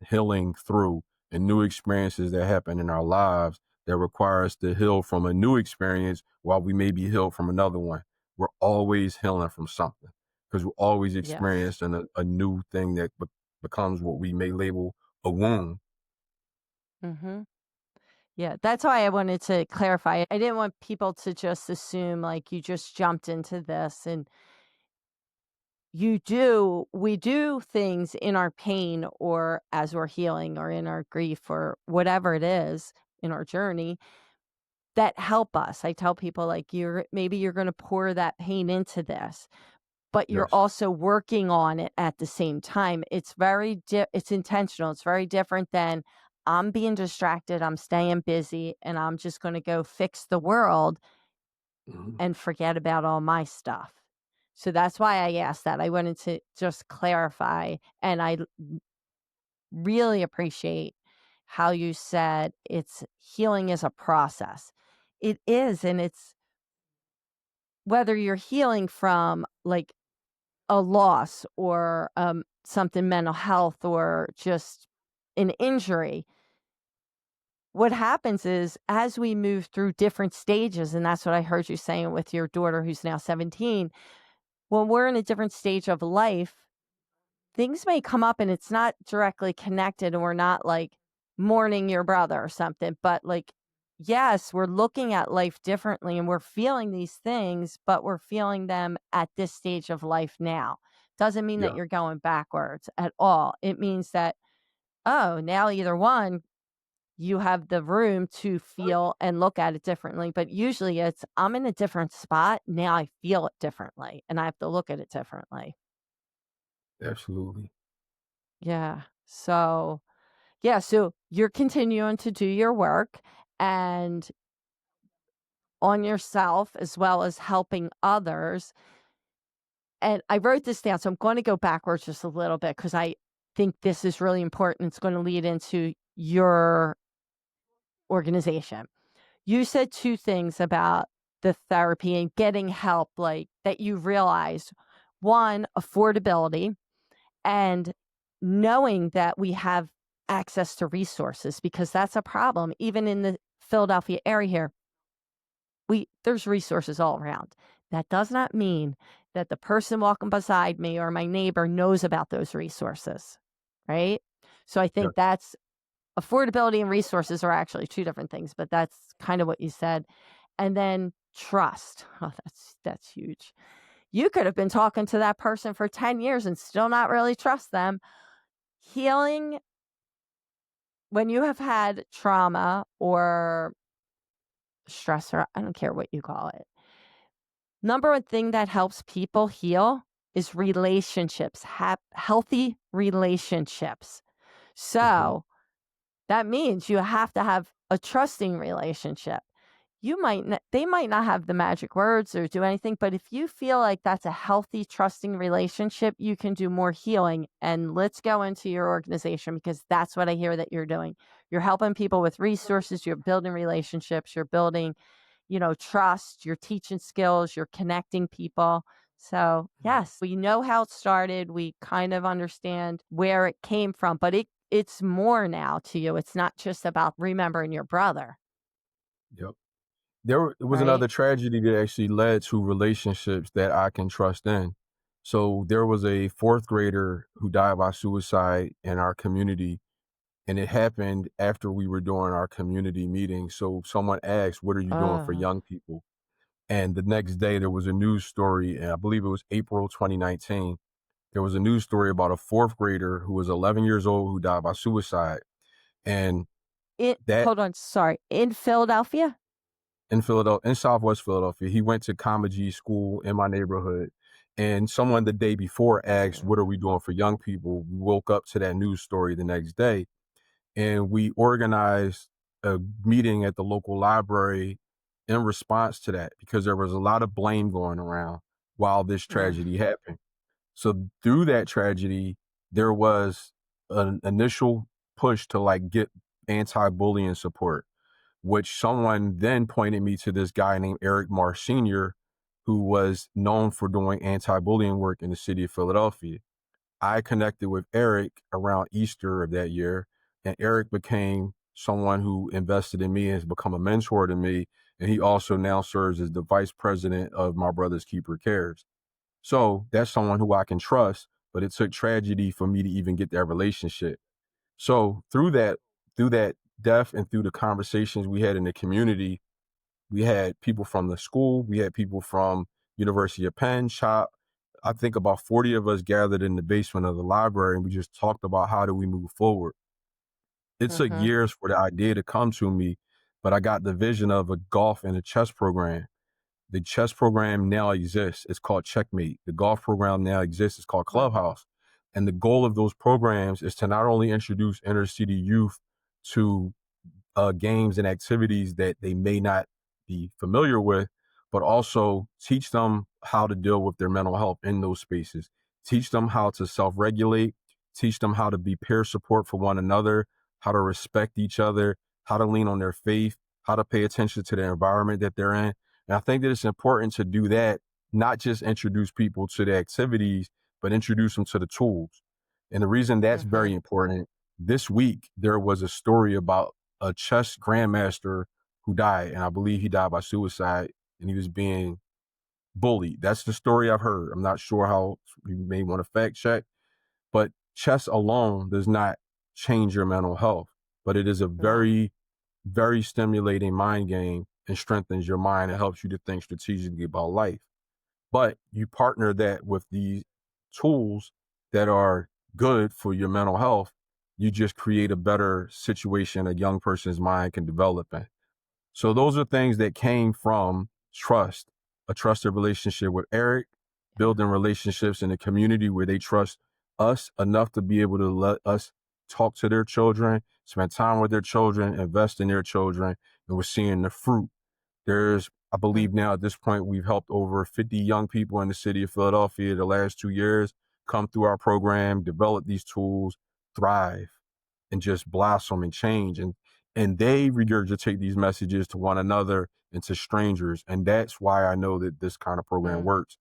healing through and new experiences that happen in our lives that require us to heal from a new experience while we may be healed from another one. We're always healing from something because we're always Yes. experiencing a new thing that becomes what we may label a wound. Mm-hmm. Yeah, that's why I wanted to clarify. I didn't want people to just assume like you just jumped into this and we do things in our pain or as we're healing or in our grief or whatever it is in our journey that help us. I tell people like maybe you're going to pour that pain into this, but you're Yes. also working on it at the same time. It's it's intentional. It's very different than I'm being distracted, I'm staying busy, and I'm just going to go fix the world Mhm. and forget about all my stuff. So that's why I asked that. I wanted to just clarify, and really appreciate how you said it's healing is a process. It is, and it's whether you're healing from like a loss or something mental health or just an injury. What happens is as we move through different stages, and that's what I heard you saying with your daughter who's now 17, when we're in a different stage of life, things may come up and it's not directly connected and we're not like mourning your brother or something, but like, yes, we're looking at life differently and we're feeling these things, but we're feeling them at this stage of life now. Doesn't mean that Yeah, you're going backwards at all. It means that, oh, now either one, you have the room to feel and look at it differently. But usually it's, I'm in a different spot. Now I feel it differently and I have to look at it differently. absolutely. Yeah. So, yeah, so you're continuing to do your work and on yourself as well as helping others. And I wrote this down, so I'm going to go backwards just a little bit because I think this is really important. It's going to lead into your organization. You said two things about the therapy and getting help, like that you realized one, affordability, and knowing that we have access to resources because that's a problem. Even in the Philadelphia area here, there's resources all around. That does not mean that the person walking beside me or my neighbor knows about those resources, right? So I Yeah, think that's affordability and resources are actually two different things, but that's kind of what you said. And then trust. Oh, that's huge. You could have been talking to that person for 10 years and still not really trust them. Healing when you have had trauma or stressor, I don't care what you call it. Number one thing that helps people heal is relationships, healthy relationships. hmm, So that means you have to have a trusting relationship. They might not have the magic words or do anything, but if you feel like that's a healthy, trusting relationship, you can do more healing. And let's go into your organization because that's what I hear that you're doing. You're helping people with resources, you're building relationships, you're building, trust, you're teaching skills, you're connecting people. So, yes, we know how it started. We kind of understand where it came from, but it's more now to you. It's not just about remembering your brother, yep. Was right? another tragedy that actually led to relationships that I can trust in. So there was a fourth grader who died by suicide in our community, and it happened after we were doing our community meeting. So someone asked, "What are you doing for Oh, young people?" And the next day there was a news story, and I believe it was April 2019. There was a news story about a fourth grader who was 11 years old who died by suicide. And that hold on. Sorry. In Philadelphia? in Philadelphia, in Southwest Philadelphia, he went to Comedy school in my neighborhood. And someone the day before asked, "What are we doing for young people?" We woke up to that news story the next day, and we organized a meeting at the local library in response to that because there was a lot of blame going around while this Mm, tragedy happened. So through that tragedy, there was an initial push to like get anti-bullying support, which someone then pointed me to this guy named Eric Marr Sr., who was known for doing anti-bullying work in the city of Philadelphia. I connected with Eric around Easter of that year, and Eric became someone who invested in me and has become a mentor to me. And he also now serves as the vice president of my brother's Keeper Cares. So that's someone who I can trust, but it took tragedy for me to even get that relationship. So through that death and through the conversations we had in the community, we had people from the school, we had people from University of Penn, shop. I think about 40 of us gathered in the basement of the library, and we just talked about how do we move forward. It took Mm-hmm. years for the idea to come to me, but I got the vision of a golf and a chess program. The chess program now exists. It's called Checkmate. The golf program now exists. It's called Wow. Clubhouse. And the goal of those programs is to not only introduce inner city youth to games and activities that they may not be familiar with, but also teach them how to deal with their mental health in those spaces, teach them how to self-regulate, teach them how to be peer support for one another, how to respect each other, how to lean on their faith, how to pay attention to the environment that they're in. And I think that it's important to do that, not just introduce people to the activities, but introduce them to the tools. And the reason that's Mm-hmm. very important, this week, there was a story about a chess grandmaster who died, and I believe he died by suicide, and he was being bullied. That's the story I've heard. I'm not sure how you may want to fact check, but chess alone does not change your mental health, but it is a No. very, very stimulating mind game and strengthens your mind and helps you to think strategically about life. But you partner that with these tools that are good for your mental health, you just create a better situation a young person's mind can develop in. So those are things that came from trust, a trusted relationship with Eric, Yeah. building relationships in a community where they trust us enough to be able to let us talk to their children, spend time with their children, invest in their children, and we're seeing the fruit. I Mm. believe now at this point, we've helped over 50 young people in the city of Philadelphia the last 2 years come through our program, develop these tools, thrive, and just blossom and change. And they regurgitate these messages to one another and to strangers. And that's why I know that this kind of program Mm. works.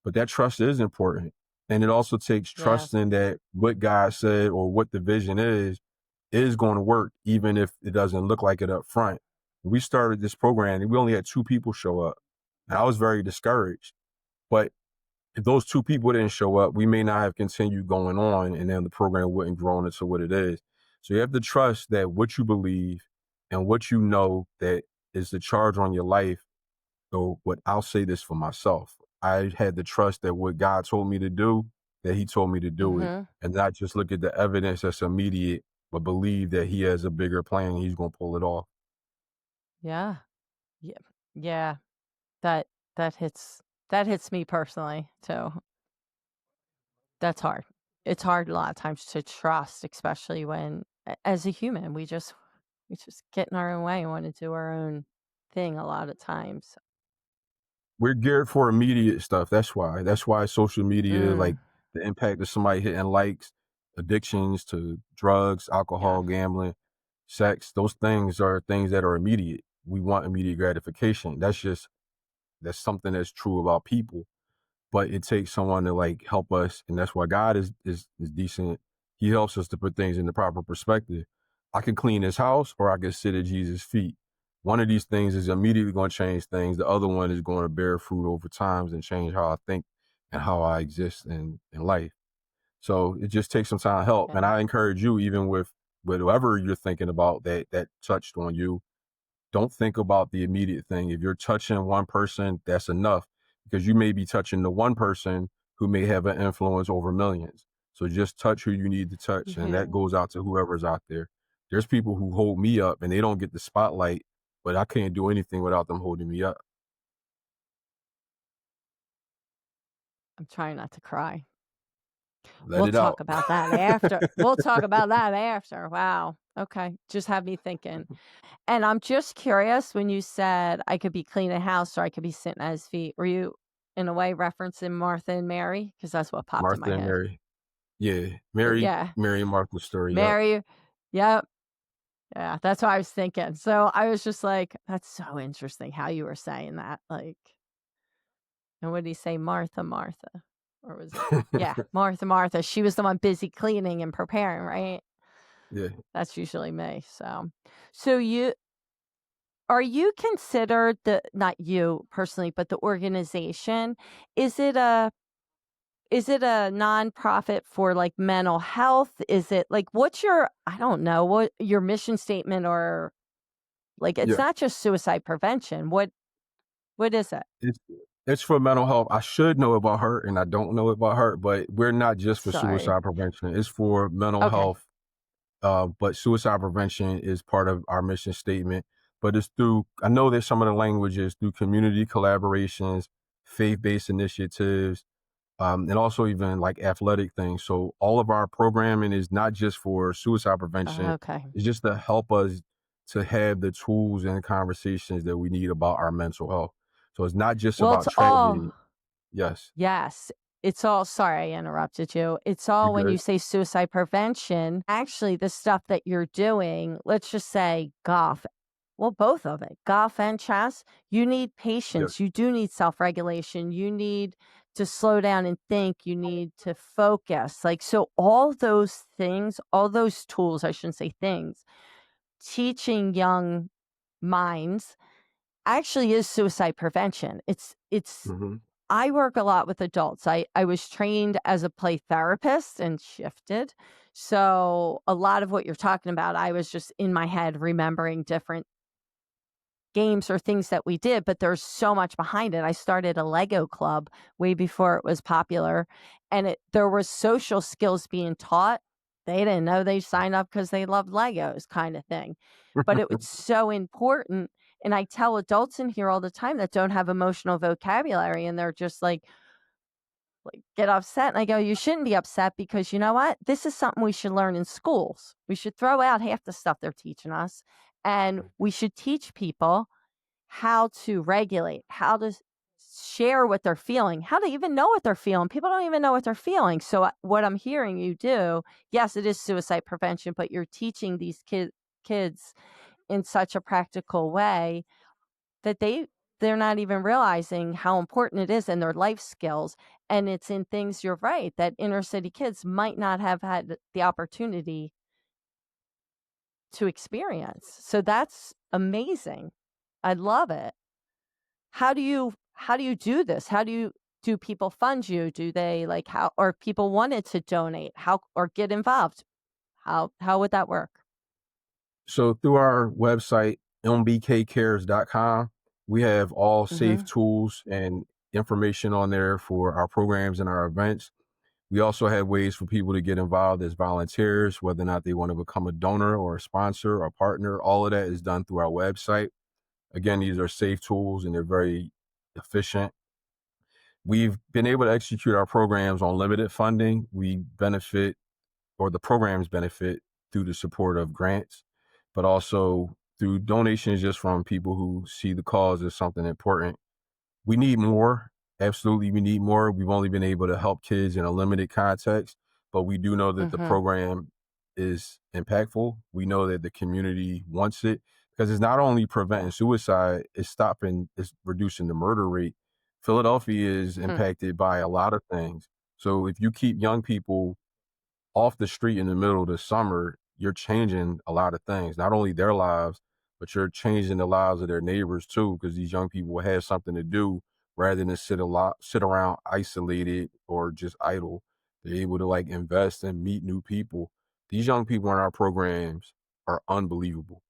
But that trust is important. And it also takes Yeah. trust in that what God said or what the vision is going to work, even if it doesn't look like it up front. We started this program and we only had 2 people show up. And I was very discouraged. But if those 2 people didn't show up, we may not have continued going on, and then the program wouldn't grow into what it is. So you have to trust that what you believe and what you know that is the charge on your life. So what I'll say this for myself. I had to trust that what God told me to do, that he told me to do it, Mm-hmm. and not just look at the evidence that's immediate, but believe that he has a bigger plan and he's going to pull it off. Yeah. Yeah. Yeah. That that hits me personally too. That's hard. It's hard a lot of times to trust, especially when as a human, we just get in our own way and want to do our own thing a lot of times. We're geared for immediate stuff. That's why. That's why social media, Mm. like the impact of somebody hitting likes, addictions to drugs, Yeah. alcohol, gambling, sex, those things are things that are immediate. We want immediate gratification. That's something that's true about people. But it takes someone to like help us, and that's why God is decent. He helps us to put things in the proper perspective. I can clean this house, or I can sit at Jesus' feet. One of these things is immediately going to change things. The other one is going to bear fruit over times and change how I think and how I exist in life. So it just takes some time to help. And Yeah. I encourage you, even with whoever you're thinking about that touched on you, don't think about the immediate thing. If you're touching one person, that's enough because you may be touching the one person who may have an influence over millions. So just touch who you need to touch. And that Yeah. goes out to whoever's out there. There's people who hold me up and they don't get the spotlight, but I can't do anything without them holding me up. I'm trying not to cry. Let We'll it talk out. about that after. We'll talk about that after. Wow. Okay. Just have me thinking. And I'm just curious when you said I could be cleaning a house or I could be sitting at his feet. Were you in a way referencing Martha and Mary? Because that's what popped in my Martha and head. Mary. Yeah. Mary, Yeah. Mary and Martha's story. Yep. Mary. Yep. Yeah. That's what I was thinking. So I was just like, that's so interesting how you were saying that. Like, and what did he say? Martha, Martha. Or was it? Yeah, Martha. She was the one busy cleaning and preparing, right? Yeah. That's usually me. So are you considered not you personally, but the organization? Is it a is it a nonprofit for like mental health? Is it like what's your I don't know, what your mission statement or like it's Yeah. not just suicide prevention. What is it? It's it's for mental health. I should know about her and I don't know about her, but we're not just for Sorry. suicide prevention. It's for mental Okay. health. But suicide prevention is part of our mission statement. But it's through, I know that some of the language is through community collaborations, faith-based initiatives, and also even like athletic things. So all of our programming is not just for suicide prevention. Okay. It's just to help us to have the tools and conversations that we need about our mental health. So it's not just Well, it's about all tragedy. Yes, yes. It's all sorry I interrupted you. It's you're all when you good. say suicide prevention, actually the stuff that you're doing, let's just say golf. Well, both of it, golf and chess, you need Yes. patience. You do need self-regulation. You need to slow down and think. You need to focus. Like so all those things, all those tools, I shouldn't say things, teaching young minds actually is suicide prevention. It's Hmm. I work a lot with adults. I was trained as a play therapist and shifted. So a lot of what you're talking about, I was just in my head remembering different games or things that we did, but there's so much behind it. I started a Lego club way before it was popular, and there was social skills being taught. They didn't know they signed up because they loved Legos, kind of thing. But it was so important. And I tell adults in here all the time that don't have emotional vocabulary, and they're just like get upset. And I go, you shouldn't be upset because you know what? This is something we should learn in schools. We should throw out half the stuff they're teaching us, and we should teach people how to regulate, how to share what they're feeling, how to even know what they're feeling. People don't even know what they're feeling. So what I'm hearing you do, yes, it is suicide prevention, but you're teaching these kids in such a practical way that they're not even realizing how important it is in their life skills. And it's in things, you're right, that inner city kids might not have had the opportunity to experience. So that's amazing. I love it. How do you do this? Do people fund you? Do they like how or if people wanted to donate, how or get involved? How would that work? So through our website, mbkcares.com, we have all safe Mhm. tools and information on there for our programs and our events. We also have ways for people to get involved as volunteers, whether or not they want to become a donor or a sponsor or a partner. All of that is done through our website. Again, these are safe tools and they're very efficient. We've been able to execute our programs on limited funding. We benefit, or the programs benefit, through the support of grants, but also through donations just from people who see the cause as something important. We need more. Absolutely, we need more. We've only been able to help kids in a limited context, but we do know that the Mhm. program is impactful. We know that the community wants it because it's not only preventing Yeah. suicide, it's reducing the murder rate. Philadelphia is Hmm. impacted by a lot of things. So if you keep young people off the street in the middle of the summer, you're changing a lot of things, not only their lives, but you're changing the lives of their neighbors too, because these young people will have something to do rather than sit around isolated or just idle. They're able to like invest and meet new people. These young people in our programs are unbelievable.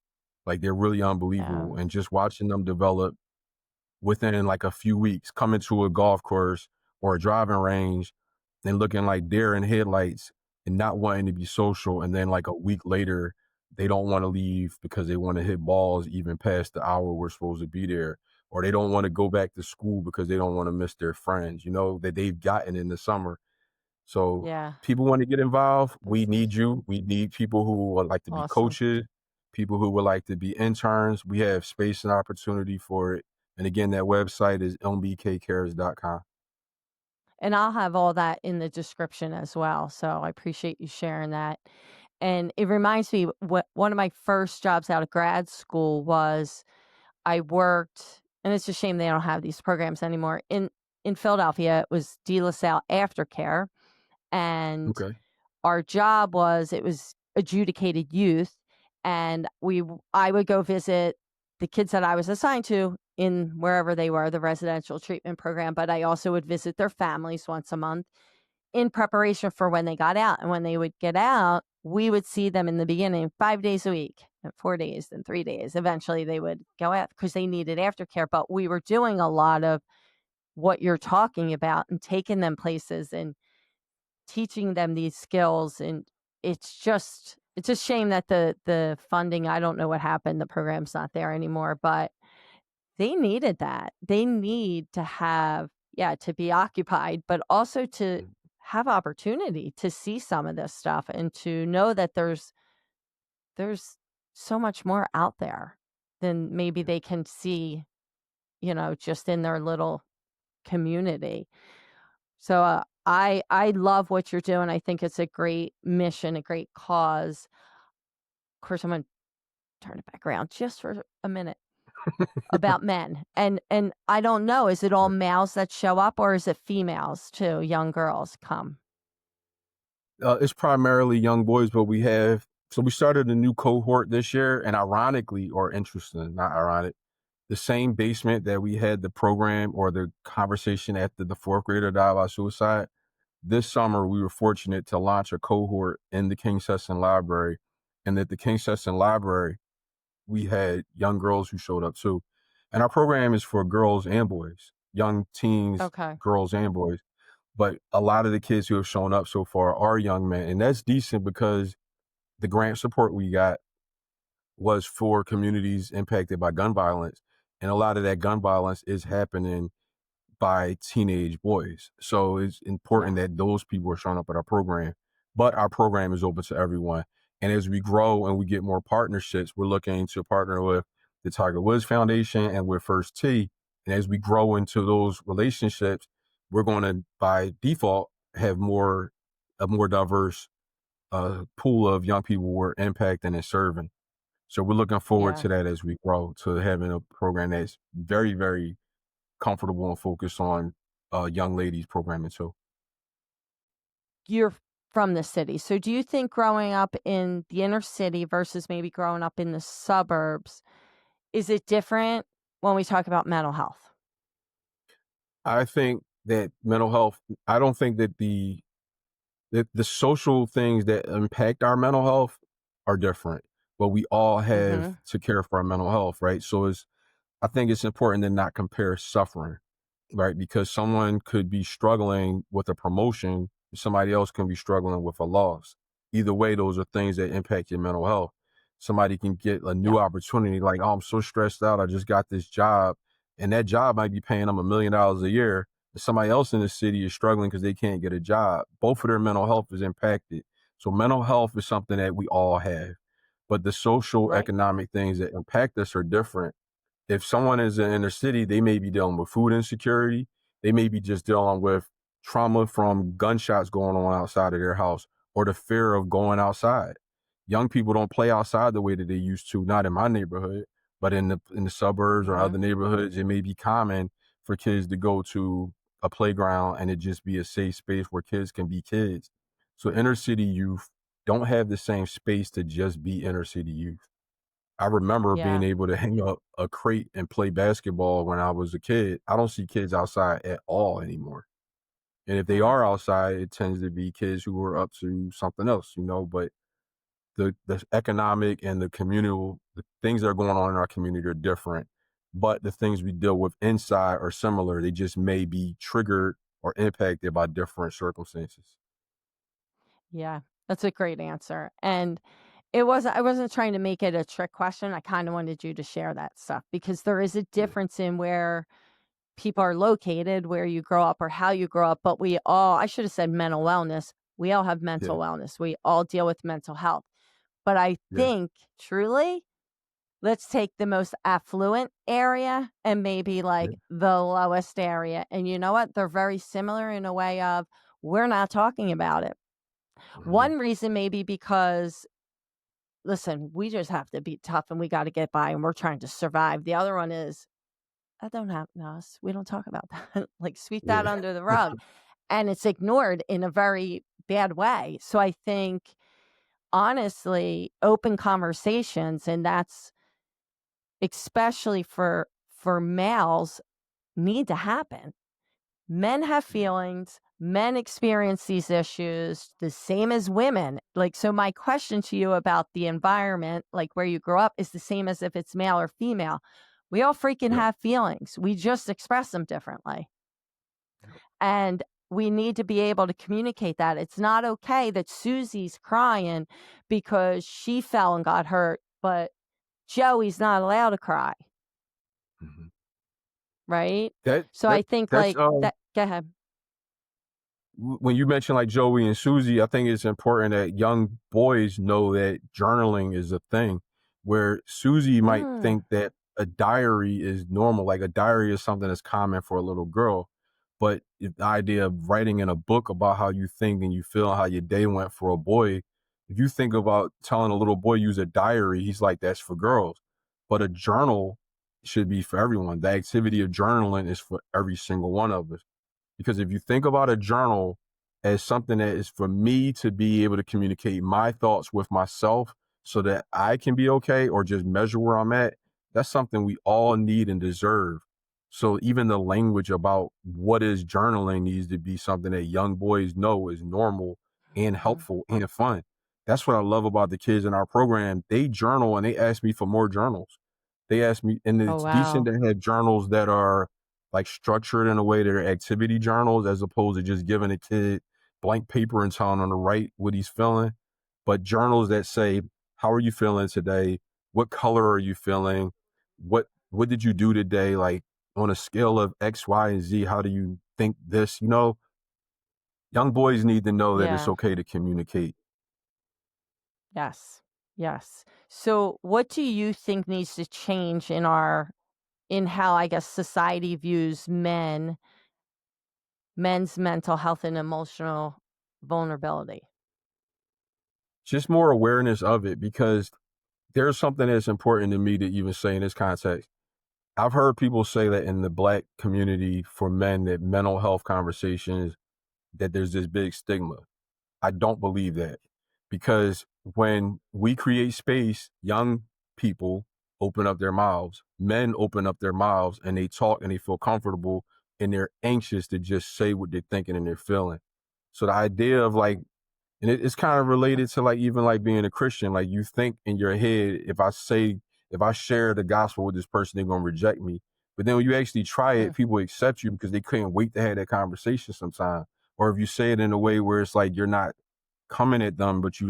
Like they're really Yeah. unbelievable. And just watching them develop within like a few weeks, coming to a golf course or a driving range and looking like deer in headlights and not wanting to be social. And then like a week later, they don't want to leave because they want to hit balls even past the hour we're supposed to be there. Or they don't want to go back to school because they don't want to miss their friends, that they've gotten in the summer. So Yeah. people want to get involved. We That's need you. We need people who would like to be awesome. coaches, people who would like to be interns. We have space and opportunity for it. And again, that website is mbkcares.com. And I'll have all that in the description as well. So I appreciate you sharing that. And it reminds me what one of my first jobs out of grad school was I worked, and it's a shame they don't have these programs anymore, in in Philadelphia, it was De La Salle Aftercare. And Okay. our job was, it was adjudicated youth. And I would go visit the kids that I was assigned to in wherever they were, the residential treatment program. But I also would visit their families once a month in preparation for when they got out. And when they would get out, we would see them in the beginning 5 days a week, and 4 days, and 3 days. Eventually they would go out because they needed aftercare. But we were doing a lot of what you're talking about and taking them places and teaching them these skills. And it's a shame that the funding, I don't know what happened, the program's not there anymore, but they needed that. They need to have, to be occupied, but also to have opportunity to see some of this stuff and to know that there's so much more out there than maybe they can see, just in their little community. So I love what you're doing. I think it's a great mission, a great cause. Of course, I'm going to turn it back around just for a minute about men. And I don't know, is it all males that show up, or is it females too? Young girls come. It's primarily young boys, but we started a new cohort this year, and ironically, or interesting, not ironic, the same basement that we had the program or the conversation after the fourth grader died by suicide. This summer, we were fortunate to launch a cohort in the King Sesson Library, and at the King Sesson Library, we had young girls who showed up too. And our program is for girls and boys, young teens, Okay. girls and boys. But a lot of the kids who have shown up so far are young men. And that's decent because the grant support we got was for communities impacted by gun violence. And a lot of that gun violence is happening by teenage boys. So it's important that those people are showing up at our program. But our program is open to everyone. And as we grow and we get more partnerships, we're looking to partner with the Tiger Woods Foundation and with First Tee. And as we grow into those relationships, we're going to, by default, have a more diverse pool of young people we're impacting and serving. So we're looking forward to that as we grow, to having a program that's very, very comfortable and focused on young ladies programming too. You're from the city. So do you think growing up in the inner city versus maybe growing up in the suburbs, is it different when we talk about mental health? I think that mental health, I don't think that the social things that impact our mental health are different, but we all have to care for our mental health, right? So I think it's important to not compare suffering, right? Because someone could be struggling with a promotion, somebody else can be struggling with a loss. Either way, those are things that impact your mental health. Somebody can get a new opportunity, like, oh, I'm so stressed out, I just got this job, and that job might be paying them $1 million a year. Somebody else in the city is struggling because they can't get a job. Both of their mental health is impacted. So mental health is something that we all have, but the social economic things that impact us are different. If someone is in the inner city, they may be dealing with food insecurity. They may be just dealing with trauma from gunshots going on outside of their house, or the fear of going outside. Young people don't play outside the way that they used to, not in my neighborhood, but in the suburbs or other neighborhoods, it may be common for kids to go to a playground and it just be a safe space where kids can be kids. So inner city youth don't have the same space to just be inner city youth. I remember being able to hang up a crate and play basketball when I was a kid. I don't see kids outside at all anymore. And if they are outside, it tends to be kids who are up to something else, but the economic and the communal, the things that are going on in our community are different, but the things we deal with inside are similar. They just may be triggered or impacted by different circumstances. Yeah, that's a great answer. And I wasn't trying to make it a trick question. I kind of wanted you to share that stuff because there is a difference in where people are located, where you grow up or how you grow up. But I should have said mental wellness. We all have mental wellness. We all deal with mental health. But I think truly, let's take the most affluent area and maybe like the lowest area. And you know what? They're very similar in a way of we're not talking about it. One reason maybe because, listen, we just have to be tough and we got to get by and we're trying to survive. The other one is that don't happen to us. We don't talk about that. Like, sweep that Yeah. under the rug. And it's ignored in a very bad way. So I think, honestly, open conversations, and that's especially for males, need to happen. Men have feelings. Men experience these issues the same as women. Like, so my question to you about the environment, like where you grow up, is the same as if it's male or female. We all freaking Yep. have feelings. We just express them differently. Yep. And we need to be able to communicate that. It's not okay that Susie's crying because she fell and got hurt, but Joey's not allowed to cry. Mhm. Right? That So I that think, that's like, that, go ahead. when you mention like Joey and Susie, I think it's important that young boys know that journaling is a thing. Where Susie might Mm. think that a diary is normal, like a diary is something that's common for a little girl. But the idea of writing in a book about how you think and you feel and how your day went for a boy, if you think about telling a little boy use a diary, he's like, that's for girls. But a journal should be for everyone. The activity of journaling is for every single one of us. Because if you think about a journal as something that is for me to be able to communicate my thoughts with myself so that I can be okay or just measure where I'm at, that's something we all need and deserve. So even the language about what is journaling needs to be something that young boys know is normal and Mhm. helpful and fun. That's what I love about the kids in our program. They journal and they ask me for more journals. They ask me, and Oh, it's decent wow. to have journals that are like structured in a way that are activity journals as opposed to just giving a kid blank paper and telling him to write what he's feeling. But journals that say, how are you feeling today? What color are you feeling? What did you do today? Like on a scale of X, Y, and Z, how do you think this? Young boys need to know that it's Yeah. okay to communicate. Yes. Yes. So what do you think needs to change in how, I guess, society views men's mental health and emotional vulnerability? Just more awareness of it, because there's something that's important to me to even say in this context. I've heard people say that in the Black community for men, that mental health conversations, that there's this big stigma. I don't believe that, because when we create space, young people open up their mouths, men open up their mouths, and they talk and they feel comfortable and they're anxious to just say what they're thinking and they're feeling. So the idea of like, and it's kind of related to like even like being a Christian. Like you think in your head, if I share the gospel with this person, they're gonna reject me. But then when you actually try Mm. it, people accept you because they couldn't wait to have that conversation sometime. Or if you say it in a way where it's like you're not coming at them, but you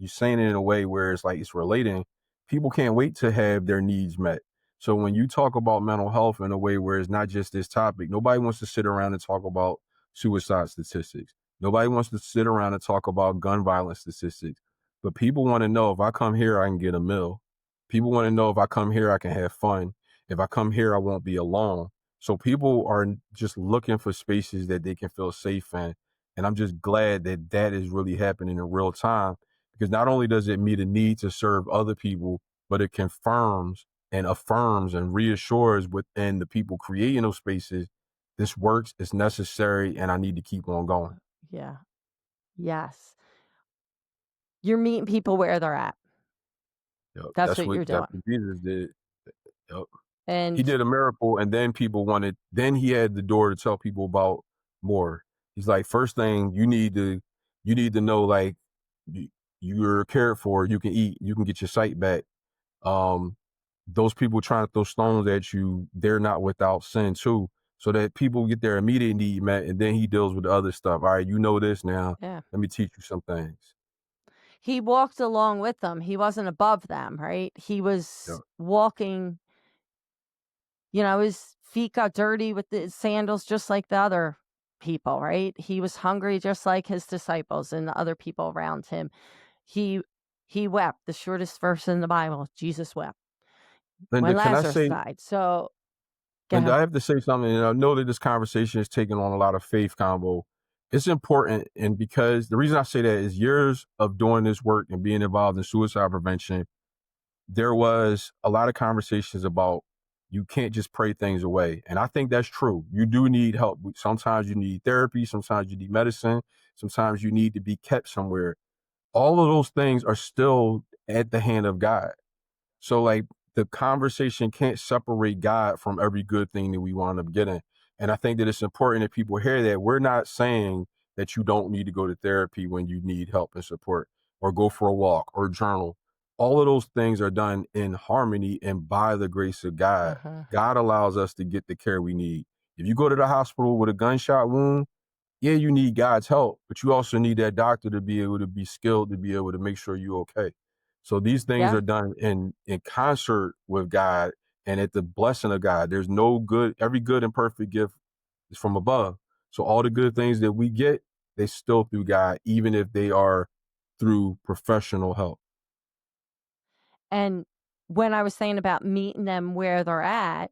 saying it in a way where it's like it's relating, people can't wait to have their needs met. So when you talk about mental health in a way where it's not just this topic, nobody wants to sit around and talk about suicide statistics. Nobody wants to sit around and talk about gun violence statistics. But people want to know, if I come here, I can get a meal. People want to know, if I come here, I can have fun. If I come here, I won't be alone. So people are just looking for spaces that they can feel safe in. And I'm just glad that that is really happening in real time, because not only does it meet a need to serve other people, but it confirms and affirms and reassures within the people creating those spaces, this works, it's necessary, and I need to keep on going. Yeah. Yes. You're meeting people where they're at. Yep. That's what you're That's doing. what Jesus did. Yep. He And did a miracle, and then then he had the door to tell people about more. He's like, first thing you need to know, like, you, you're cared for, you can eat, you can get your sight back. Um, those people trying to throw stones at you, they're not without sin too. So that people get their immediate need met, and then he deals with the other stuff. All right, you know this now. yeah, Let me teach you some things. he walked along with them. He wasn't above them, right? He Yep. was walking, his feet got dirty with the sandals just like the other people, right? He was hungry just like his disciples and the other people around him. He he wept. The shortest verse in the Bible, Jesus wept when Linda, can I Lazarus say, died. So go Linda, ahead. I have to say something, and I know that this conversation is taking on a lot of faith combo. It's important, and because the reason I say that is years of doing this work and being involved in suicide prevention, there was a lot of conversations about you can't just pray things away. And I think that's true. You do need help. Sometimes you need therapy. Sometimes you need medicine. Sometimes you need to be kept somewhere. All of those things are still at the hand of God. So like the conversation can't separate God from every good thing that we wind up getting. And I think that it's important that people hear that. We're not saying that you don't need to go to therapy when you need help and support, or go for a walk or journal. All of those things are done in harmony and by the grace of God. Uh-huh. God allows us to get the care we need. If you go to the hospital with a gunshot wound, yeah, you need God's help, but you also need that doctor to be able to be skilled to be able to make sure you're okay. So these things Yeah. are done in concert with God and at the blessing of God. There's no good, every good and perfect gift is from above. So all the good things that we get, they still through God, even if they are through professional help. And when I was saying about meeting them where they're at,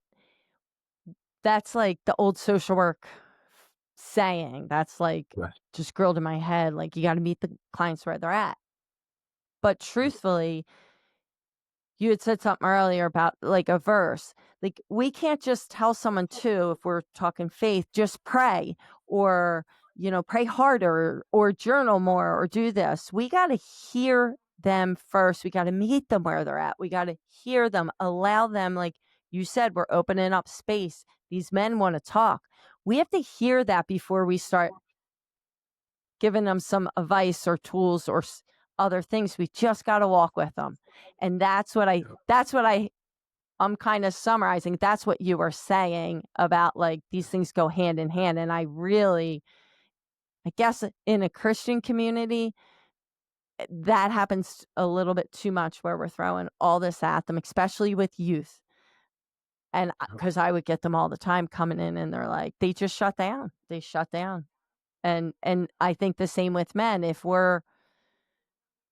that's like the old social work saying. That's like Right. just grilled in my head. Like, you got to meet the clients where they're at. But truthfully, you had said something earlier about like a verse. Like, we can't just tell someone to, if we're talking faith, just pray, or, pray harder, or journal more, or do this. We got to hear them first. We got to meet them where they're at. We got to hear them, allow them, like you said, we're opening up space. These men want to talk. We have to hear that before we start giving them some advice or tools or other things. We just got to walk with them. And I'm kind of summarizing. That's what you were saying about like these things go hand in hand. And I guess in a Christian community, that happens a little bit too much, where we're throwing all this at them, especially with youth. And because I would get them all the time coming in and they're like, they just shut down. They shut down. And I think the same with men. If we're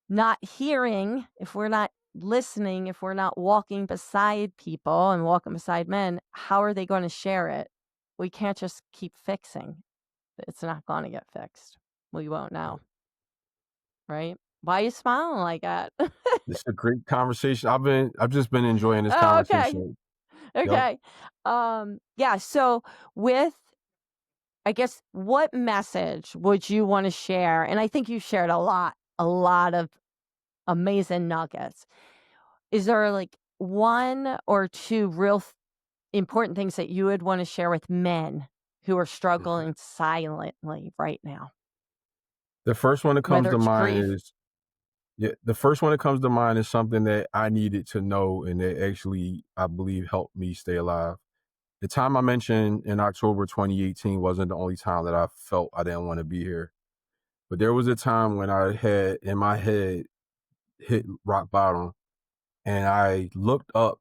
not hearing, if we're not listening, if we're not walking beside people and walking beside men, how are they going to share it? We can't just keep fixing. It's not going to get fixed. We won't know. Right? Why are you smiling like that? This is a great conversation. I've just been enjoying this Oh, okay. conversation. Yep. Okay. Yeah. So I guess, what message would you want to share? And I think you shared a lot of amazing nuggets. Is there like one or two real important things that you would want to share with men who are struggling silently right now? The first one that comes Whether to it's mind grief. is the first one that comes to mind is something that I needed to know, and it actually, I believe, helped me stay alive. The time I mentioned in October 2018 wasn't the only time that I felt I didn't want to be here. But there was a time when I had in my head hit rock bottom, and I looked up.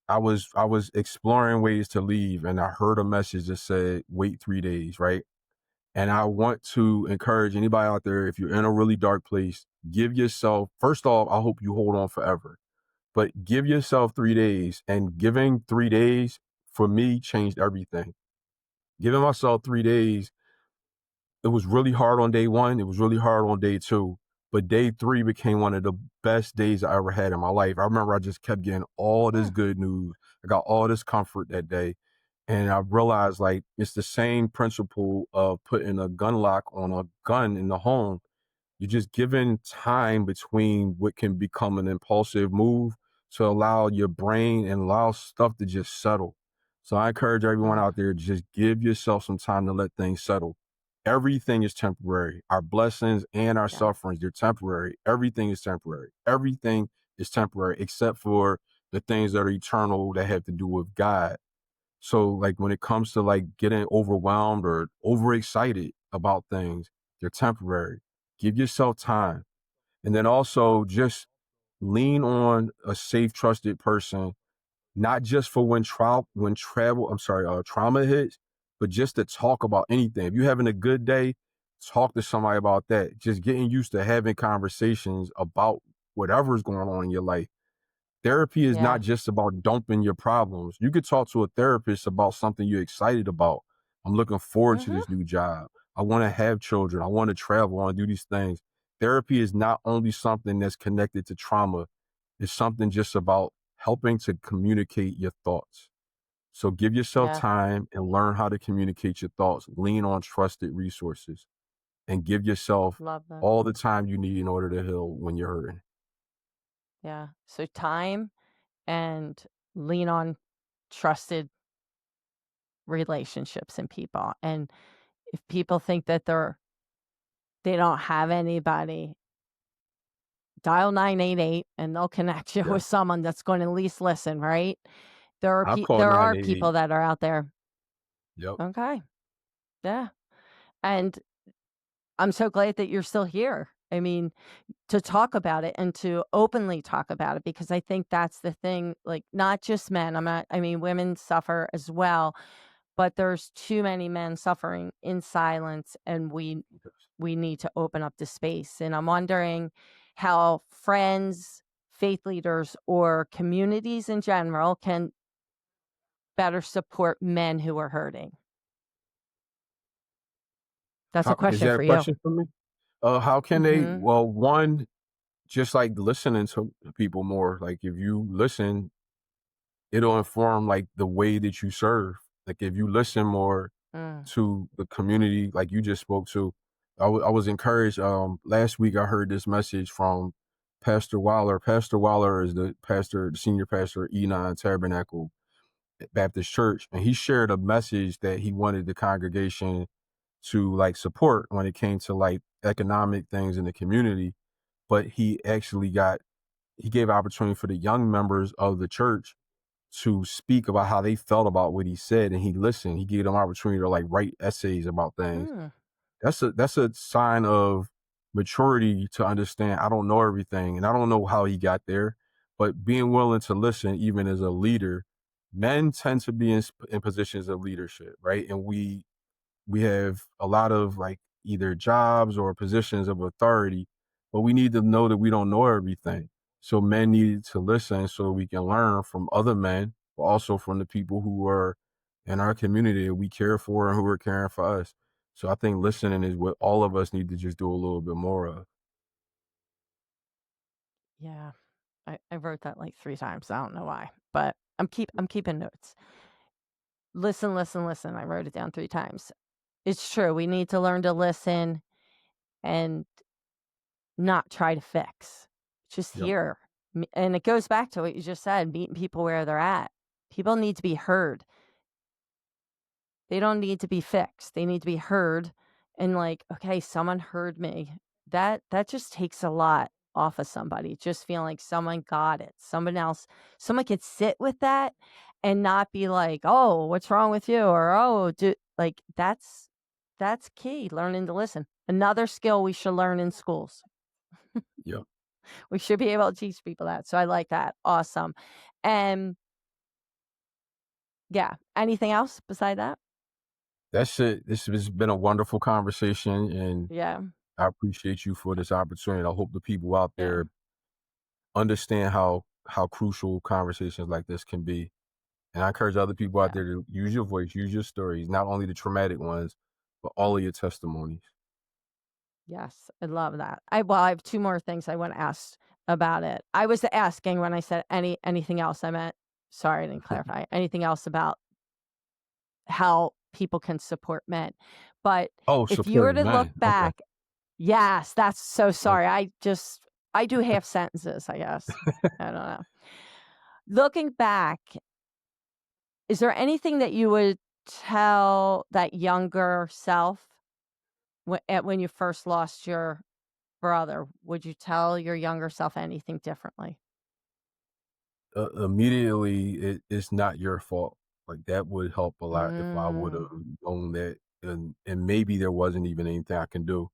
I was exploring ways to leave, and I heard a message that said, "Wait 3 days," right? And I want to encourage anybody out there, if you're in a really dark place, give yourself, first off, I hope you hold on forever, but give yourself 3 days. And giving 3 days for me changed everything. Giving myself 3 days, it was really hard on day one. It was really hard on day two. But day three became one of the best days I ever had in my life. I remember I just kept getting all this good news. I got all this comfort that day. And I realized like it's the same principle of putting a gun lock on a gun in the home. You're just giving time between what can become an impulsive move to allow your brain and allow stuff to just settle. So I encourage everyone out there, just give yourself some time to let things settle. Everything is temporary. Our blessings and our Yeah. sufferings, they're temporary. Everything is temporary. Everything is temporary except for the things that are eternal that have to do with God. So like when it comes to like getting overwhelmed or overexcited about things, they're temporary. Give yourself time. And then also just lean on a safe, trusted person, not just for trauma hits, but just to talk about anything. If you're having a good day, talk to somebody about that. Just getting used to having conversations about whatever's going on in your life. Therapy is Yeah. not just about dumping your problems. You could talk to a therapist about something you're excited about. I'm looking forward to Mm-hmm. this new job. I want to have children. I want to travel. I want to do these things. Therapy is not only something that's connected to trauma. It's something just about helping to communicate your thoughts. So give yourself Yeah. time and learn how to communicate your thoughts. Lean on trusted resources and give yourself Love that. all the time you need in order to heal when you're hurting. Yeah. So time and lean on trusted relationships and people. And if people think that they don't have anybody, dial 988 and they'll connect you Yeah. with someone that's going to at least listen, right? I've called There are 988. people that are out there. Yep. Okay. Yeah. And I'm so glad that you're still here. I mean, to talk about it and to openly talk about it, because I think that's the thing, like, not just men. I mean, women suffer as well, but there's too many men suffering in silence, and we need to open up the space. And I'm wondering how friends, faith leaders, or communities in general can better support men who are hurting. That's a How is question that a for you. question for me? How can they? Mhm. Well, one, just like listening to people more. Like if you listen, it'll inform like the way that you serve. Like if you listen more Mm. to the community, like you just spoke to, I was encouraged. Last week I heard this message from Pastor Waller. Pastor Waller is the senior pastor at Enon Tabernacle Baptist Church, and he shared a message that he wanted the congregation to like support when it came to like economic things in the community. But he gave opportunity for the young members of the church to speak about how they felt about what he said, and he listened. He gave them opportunity to like write essays about things. Mm. That's a sign of maturity to understand I don't know everything and I don't know how he got there, but being willing to listen even as a leader. Men tend to be in positions of leadership, right? And we have a lot of like either jobs or positions of authority, but we need to know that we don't know everything. So men need to listen so we can learn from other men, but also from the people who are in our community that we care for and who are caring for us. So I think listening is what all of us need to just do a little bit more of. Yeah. I wrote that like 3 times. I don't know why, but I'm keeping notes. Listen, listen, listen. I wrote it down 3 times. It's true. We need to learn to listen and not try to fix. Just Yep. hear. And it goes back to what you just said, meeting people where they're at. People need to be heard. They don't need to be fixed. They need to be heard and like, okay, someone heard me. That just takes a lot off of somebody. Just feeling like someone got it. Someone could sit with that and not be like, "Oh, what's wrong with you?" or "Oh, like that's key, learning to listen. Another skill we should learn in schools. Yep. We should be able to teach people that. So I like that. Awesome. And yeah, anything else beside that? That's it. This has been a wonderful conversation, and Yeah. I appreciate you for this opportunity. I hope the people out Yeah. there understand how crucial conversations like this can be. And I encourage other people out Yeah. there to use your voice, use your stories, not only the traumatic ones, but all of your testimonies. Yes, I love that. I have 2 more things I wanna ask about it. I was asking when I said anything else, I meant sorry, I didn't clarify. Anything else about how people can support men. But Oh, if you were supporting to look men. Okay. back, yes, that's so sorry. Okay. I do half sentences, I guess. I don't know. Looking back, is there anything that you would tell that younger self when you first lost your brother? Would you tell your younger self anything differently? Immediately, it's not your fault. Like that would help a lot if I would have Mm, known that, and maybe there wasn't even anything I can do.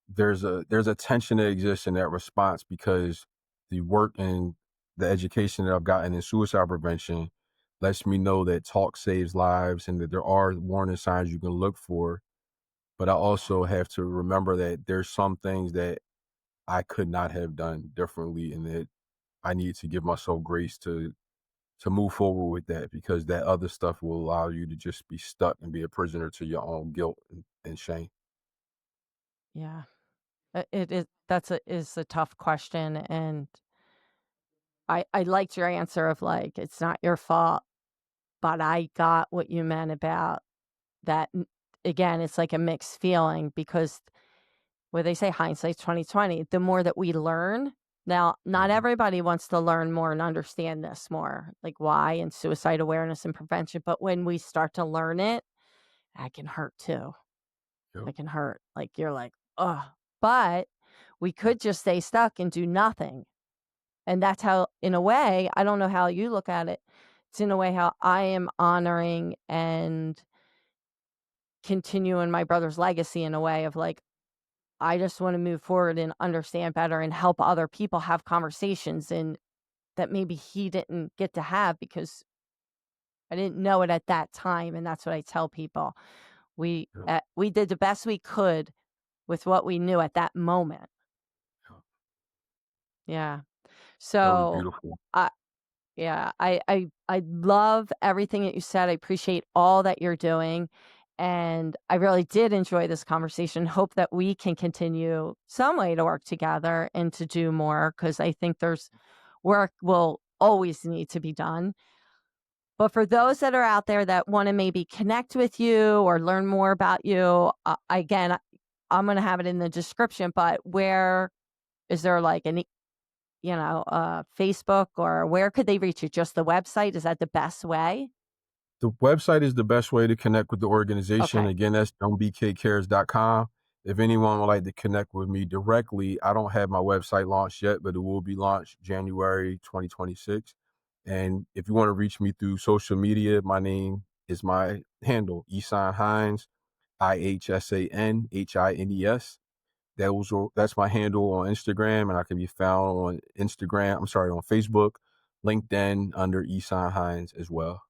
There's a tension that exists in that response because the work and the education that I've gotten in suicide prevention lets me know that talk saves lives and that there are warning signs you can look for. But I also have to remember that there's some things that I could not have done differently and that I need to give myself grace to move forward with that because that other stuff will allow you to just be stuck and be a prisoner to your own guilt and shame. yeah. It is is a tough question, and I liked your answer of like it's not your fault. but I got what you meant about that. Again, it's like a mixed feeling because where they say hindsight's 2020, the more that we learn. Now, not Mhm. everybody wants to learn more and understand this more, like why and suicide awareness and prevention. But when we start to learn it, that can hurt too. Yep. That can hurt. Like you're like, oh, but we could just stay stuck and do nothing. And that's how, in a way, I don't know how you look at it. It's in a way how I am honoring and continuing my brother's legacy in a way of like, I just want to move forward and understand better and help other people have conversations and that maybe he didn't get to have because I didn't know it at that time. And that's what I tell people. Yep. We did the best we could with what we knew at that moment. Yep. Yeah. That was So beautiful. yeah, I love everything that you said. I appreciate all that you're doing. And I really did enjoy this conversation. Hope that we can continue some way to work together and to do more because I think there's work will always need to be done. But for those that are out there that want to maybe connect with you or learn more about you, again, I'm going to have it in the description, but where is there like an Facebook or where could they reach you? Just the website? Is that the best way? The website is the best way to connect with the organization. Okay. Again, that's mbkcares.com. If anyone would like to connect with me directly, I don't have my website launched yet, but it will be launched January 2026. And if you want to reach me through social media, my name is my handle, Ihsan Hines, IHSANHINES. That's my handle on Instagram, and I can be found on on Facebook, LinkedIn under Ihsan Hines as well.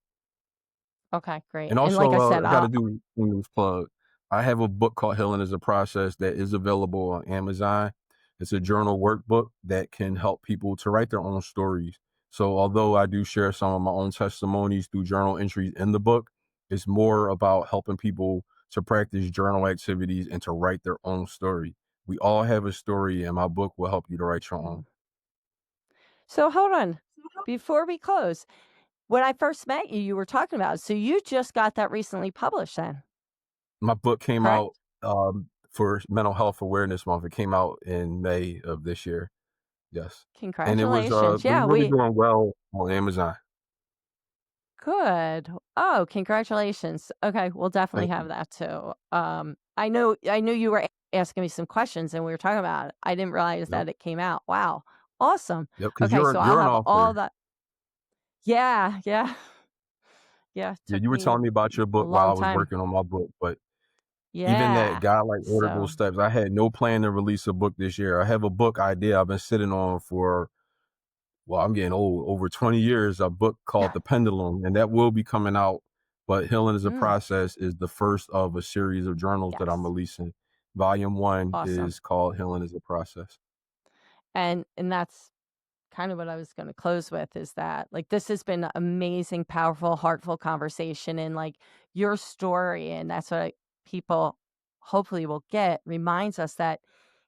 Okay, great. And And like also, I said, I got to do a news plug. I have a book called Healing is a Process that is available on Amazon. It's a journal workbook that can help people to write their own stories. So although I do share some of my own testimonies through journal entries in the book, it's more about helping people to practice journal activities and to write their own story. We all have a story, and my book will help you to write your own. Mhm. So hold on. Before we close, when I first met you, you were talking about it. So you just got that recently published then, My book came out correct? for Mental Health Awareness Month. It came out in May of this year. Yes. And it Congratulations. was Yeah, really doing well on Amazon. good. Oh, congratulations. Okay, we'll definitely Thank have you. that too. I knew you were asking me some questions and we were talking about it. I didn't realize Yep. that it came out. Wow. Awesome. Yep. Because Okay, so I'll you're an have all author. that. Yeah, yeah. Yeah, Yeah, took you were me telling me about your a book while long I was time. working on my book, but even that Yeah. God-like audible So, steps, I had no plan to release a book this year. I have a book idea I've been sitting on for, well, I'm getting old, over 20 years, a book called The Pendulum, and that will be coming out. But Healing is a mm, Process is the first of a series of journals that I'm yes. releasing. Volume 1 Awesome. is called Healing is a Process. And that's kind of what I was going to close with is that like this has been an amazing, powerful, heartful conversation and like your story and that's what people hopefully will get reminds us that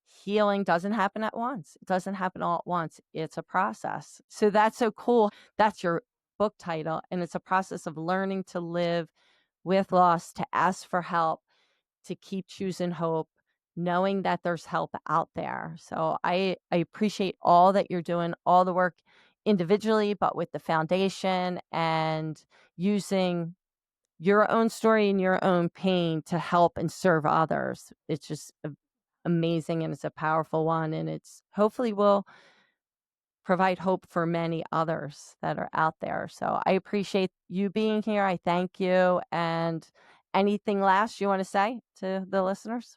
healing doesn't happen at once. It doesn't happen all at once. It's a process. So that's so cool. That's your book title and it's a process of learning to live with loss, to ask for help, to keep choosing hope, knowing that there's help out there. So I appreciate all that you're doing, all the work individually, but with the foundation and using your own story and your own pain to help and serve others. It's just amazing and it's a powerful one. And it's hopefully will provide hope for many others that are out there. So I appreciate you being here. I thank you. And anything last you want to say to the listeners?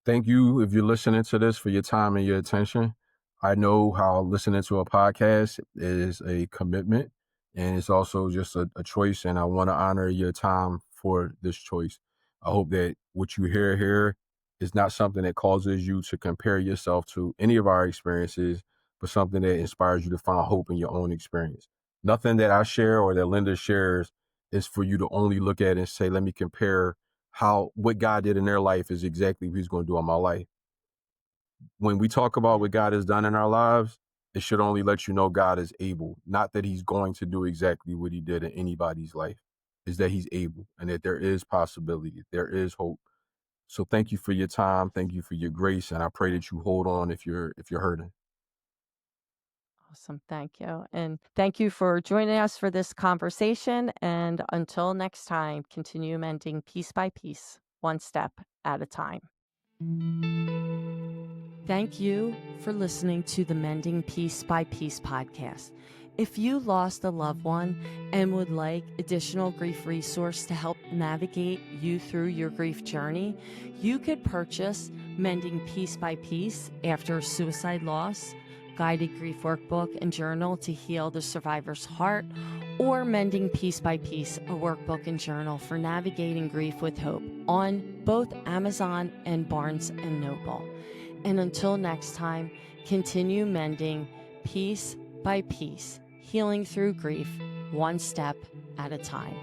Thank you, if you're listening to this, for your time and your attention. I know how listening to a podcast is a commitment and it's also just a choice. And I want to honor your time for this choice. I hope that what you hear here is not something that causes you to compare yourself to any of our experiences, but something that inspires you to find hope in your own experience. Nothing that I share or that Linda shares is for you to only look at and say, let me compare how what God did in their life is exactly what he's going to do in my life. When we talk about Yeah. what God has done in our lives, It should only let you know God is able, not that he's going to do exactly what he did in anybody's life, is that he's able and that there is possibility, there is hope. So thank you for your time. Thank you for your grace. And I pray that you hold on if you're hurting. Awesome. Thank you. And thank you for joining us for this conversation. And until next time, continue mending piece by piece, one step at a time. Thank you for listening to the Mending Piece by Piece podcast. If you lost a loved one and would like additional grief resource to help navigate you through your grief journey, you could purchase Mending Piece by Piece After a Suicide Loss, Guided Grief Workbook and Journal to Heal the Survivor's Heart, or Mending Piece by Piece, a workbook and journal for navigating grief with hope on both Amazon and Barnes & Noble. And until next time, continue mending piece by piece, healing through grief, one step at a time.